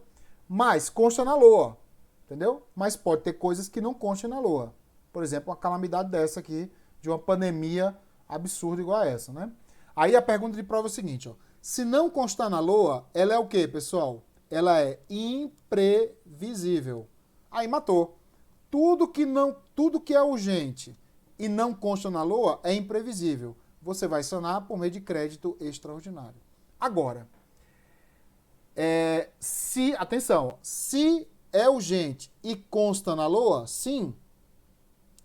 Mas consta na LOA, entendeu? Mas pode ter coisas que não constam na LOA. Por exemplo, uma calamidade dessa aqui, de uma pandemia absurda igual a essa, né? Aí a pergunta de prova é o seguinte, ó. Se não constar na LOA, ela é o quê, pessoal? Ela é imprevisível. Aí matou. Tudo que é urgente e não consta na LOA é imprevisível. Você vai sanar por meio de crédito extraordinário. Agora, atenção, se é urgente e consta na LOA, sim,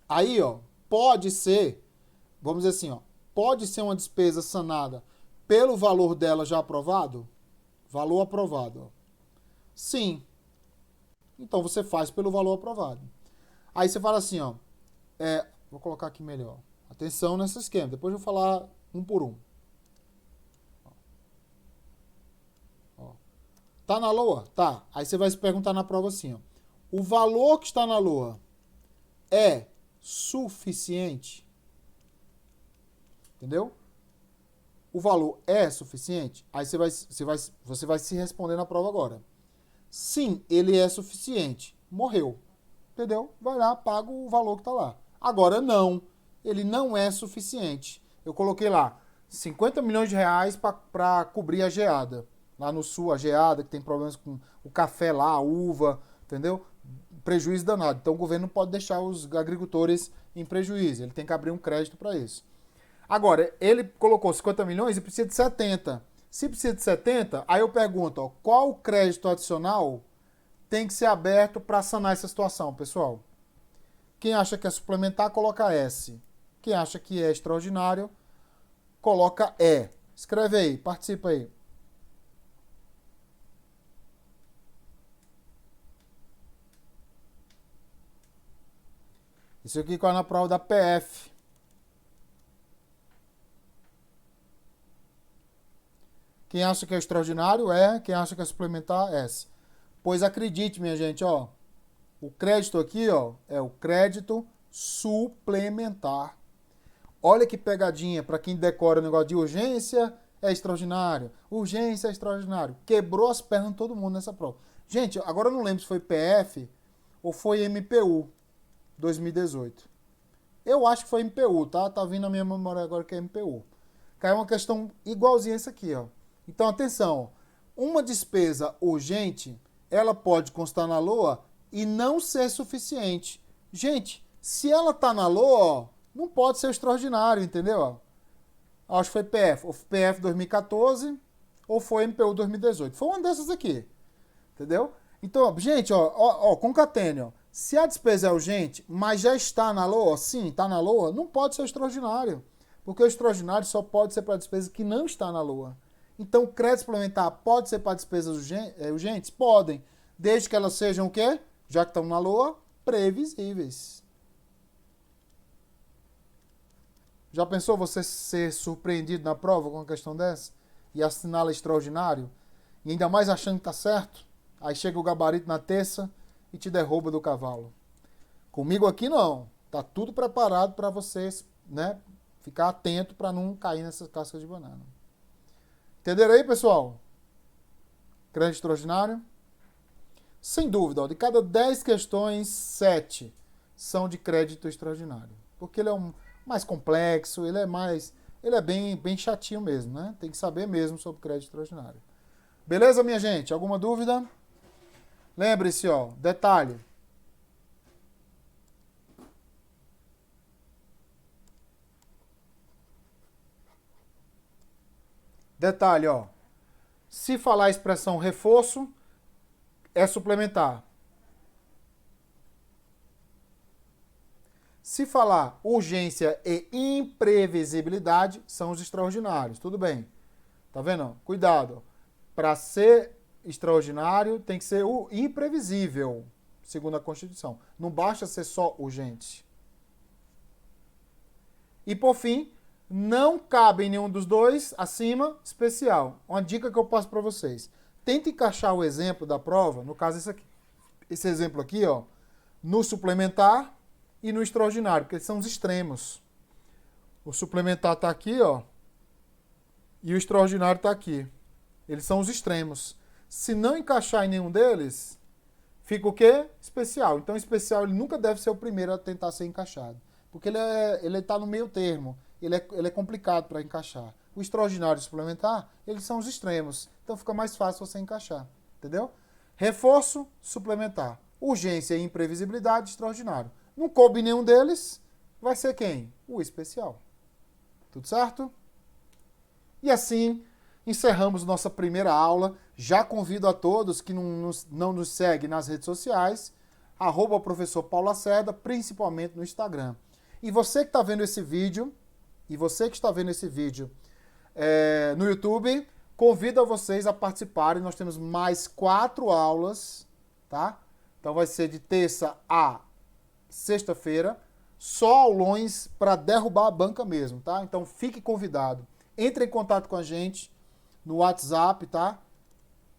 aí, ó, pode ser, vamos dizer assim, ó, pode ser uma despesa sanada pelo valor dela já aprovado? Valor aprovado, ó. Sim. Então você faz pelo valor aprovado. Aí você fala assim, ó, vou colocar aqui melhor. Atenção nesse esquema, depois eu vou falar um por um. Ó. Tá na LOA? Tá. Aí você vai se perguntar na prova assim, ó. O valor que está na LOA é suficiente? Entendeu? O valor é suficiente? Aí você vai se responder na prova agora. Sim, ele é suficiente. Morreu. Entendeu? Vai lá, paga o valor que está lá. Agora não, ele não é suficiente. Eu coloquei lá 50 milhões de reais para cobrir a geada. Lá no sul, a geada, que tem problemas com o café lá, a uva, entendeu? Prejuízo danado. Então o governo não pode deixar os agricultores em prejuízo. Ele tem que abrir um crédito para isso. Agora, ele colocou 50 milhões e precisa de 70. Se precisa de 70, aí eu pergunto, ó, qual crédito adicional tem que ser aberto para sanar essa situação, pessoal? Quem acha que é suplementar, coloca S. Quem acha que é extraordinário, coloca E. Escreve aí, participa aí. Isso aqui cai na prova da PF. Quem acha que é extraordinário, é. Quem acha que é suplementar, S. Pois acredite, minha gente, ó. O crédito aqui, ó, é o crédito suplementar. Olha que pegadinha para quem decora o negócio de urgência é extraordinário. Urgência é extraordinário. Quebrou as pernas de todo mundo nessa prova. Gente, agora eu não lembro se foi PF ou foi MPU 2018? Eu acho que foi MPU, tá? Tá vindo na minha memória agora que é MPU. Caiu uma questão igualzinha essa aqui, ó. Então, atenção. Uma despesa urgente, ela pode constar na LOA e não ser suficiente. Gente, se ela tá na LOA, ó, não pode ser extraordinário, entendeu? Acho que foi PF. Ou PF 2014 ou foi MPU 2018. Foi uma dessas aqui. Entendeu? Então, gente, ó, concatene, ó. Se a despesa é urgente, mas já está na LOA, sim, está na LOA, não pode ser extraordinário. Porque o extraordinário só pode ser para despesa que não está na LOA. Então, o crédito suplementar pode ser para despesas urgentes? Podem. Desde que elas sejam o quê? Já que estão na LOA, previsíveis. Já pensou você ser surpreendido na prova com uma questão dessa? E assinala extraordinário? E ainda mais achando que está certo? Aí chega o gabarito na terça e te derruba do cavalo. Comigo aqui não. Tá tudo preparado para vocês, né, ficar atento para não cair nessas cascas de banana. Entenderam aí, pessoal? Crédito extraordinário? Sem dúvida, ó, de cada 10 questões, 7 são de crédito extraordinário. Porque ele é mais complexo, ele é bem chatinho mesmo, né? Tem que saber mesmo sobre crédito extraordinário. Beleza, minha gente? Alguma dúvida? Lembre-se, ó, detalhe. Detalhe, ó. Se falar a expressão reforço, é suplementar. Se falar urgência e imprevisibilidade, são os extraordinários. Tudo bem. Tá vendo? Cuidado. Para ser extraordinário, tem que ser o imprevisível, segundo a Constituição. Não basta ser só urgente. E, por fim, não cabe em nenhum dos dois, acima, especial. Uma dica que eu passo para vocês. Tente encaixar o exemplo da prova, no caso esse exemplo aqui, ó, no suplementar e no extraordinário, porque eles são os extremos. O suplementar está aqui, ó, e o extraordinário está aqui. Eles são os extremos. Se não encaixar em nenhum deles, fica o quê? Especial. Então, o especial ele nunca deve ser o primeiro a tentar ser encaixado, porque ele está no meio termo. Ele é complicado para encaixar. O extraordinário e o suplementar, eles são os extremos. Então fica mais fácil você encaixar. Entendeu? Reforço, suplementar. Urgência e imprevisibilidade, extraordinário. Não coube nenhum deles, vai ser quem? O especial. Tudo certo? E assim, encerramos nossa primeira aula. Já convido a todos que não nos seguem nas redes sociais, @professor Paulo Lacerda, principalmente no Instagram. E você que está vendo esse vídeo, no YouTube, convido a vocês a participarem. Nós temos mais 4 aulas, tá? Então vai ser de terça a sexta-feira, só aulões para derrubar a banca mesmo, tá? Então fique convidado. Entre em contato com a gente no WhatsApp, tá?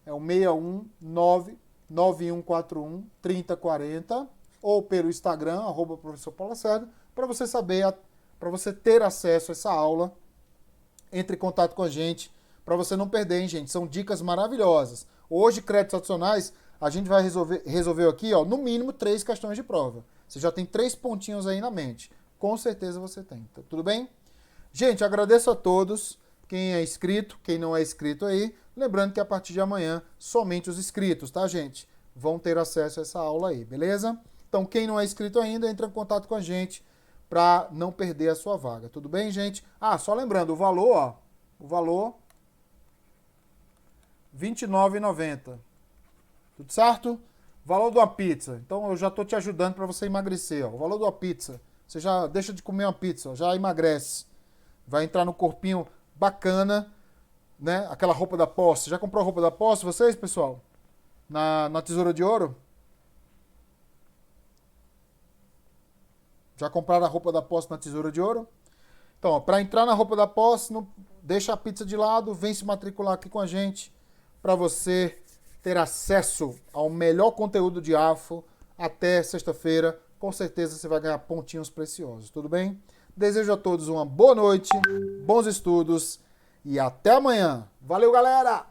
É o 61991413040 ou pelo Instagram, @professor Paulo Lacerda, para você saber, para você ter acesso a essa aula. Entre em contato com a gente, para você não perder, hein, gente? São dicas maravilhosas. Hoje, créditos adicionais, a gente vai resolver aqui, ó, no mínimo 3 questões de prova. Você já tem 3 pontinhos aí na mente. Com certeza você tem. Tá, tudo bem? Gente, agradeço a todos. Quem é inscrito, quem não é inscrito aí. Lembrando que a partir de amanhã, somente os inscritos, tá, gente? Vão ter acesso a essa aula aí, beleza? Então, quem não é inscrito ainda, entra em contato com a gente para não perder a sua vaga. Tudo bem, gente? Ah, só lembrando, o valor, ó. O valor, R$ 29,90. Tudo certo? Valor de uma pizza. Então, eu já estou te ajudando para você emagrecer, ó. O valor de uma pizza. Você já deixa de comer uma pizza, ó, já emagrece. Vai entrar no corpinho bacana, né? Aquela roupa da posse. Já comprou a roupa da posse, vocês, pessoal? Na Tesoura de Ouro? Já compraram a roupa da posse na Tesoura de Ouro? Então, para entrar na roupa da posse, não deixa a pizza de lado, vem se matricular aqui com a gente para você ter acesso ao melhor conteúdo de AFO até sexta-feira. Com certeza você vai ganhar pontinhos preciosos, tudo bem? Desejo a todos uma boa noite, bons estudos e até amanhã. Valeu, galera!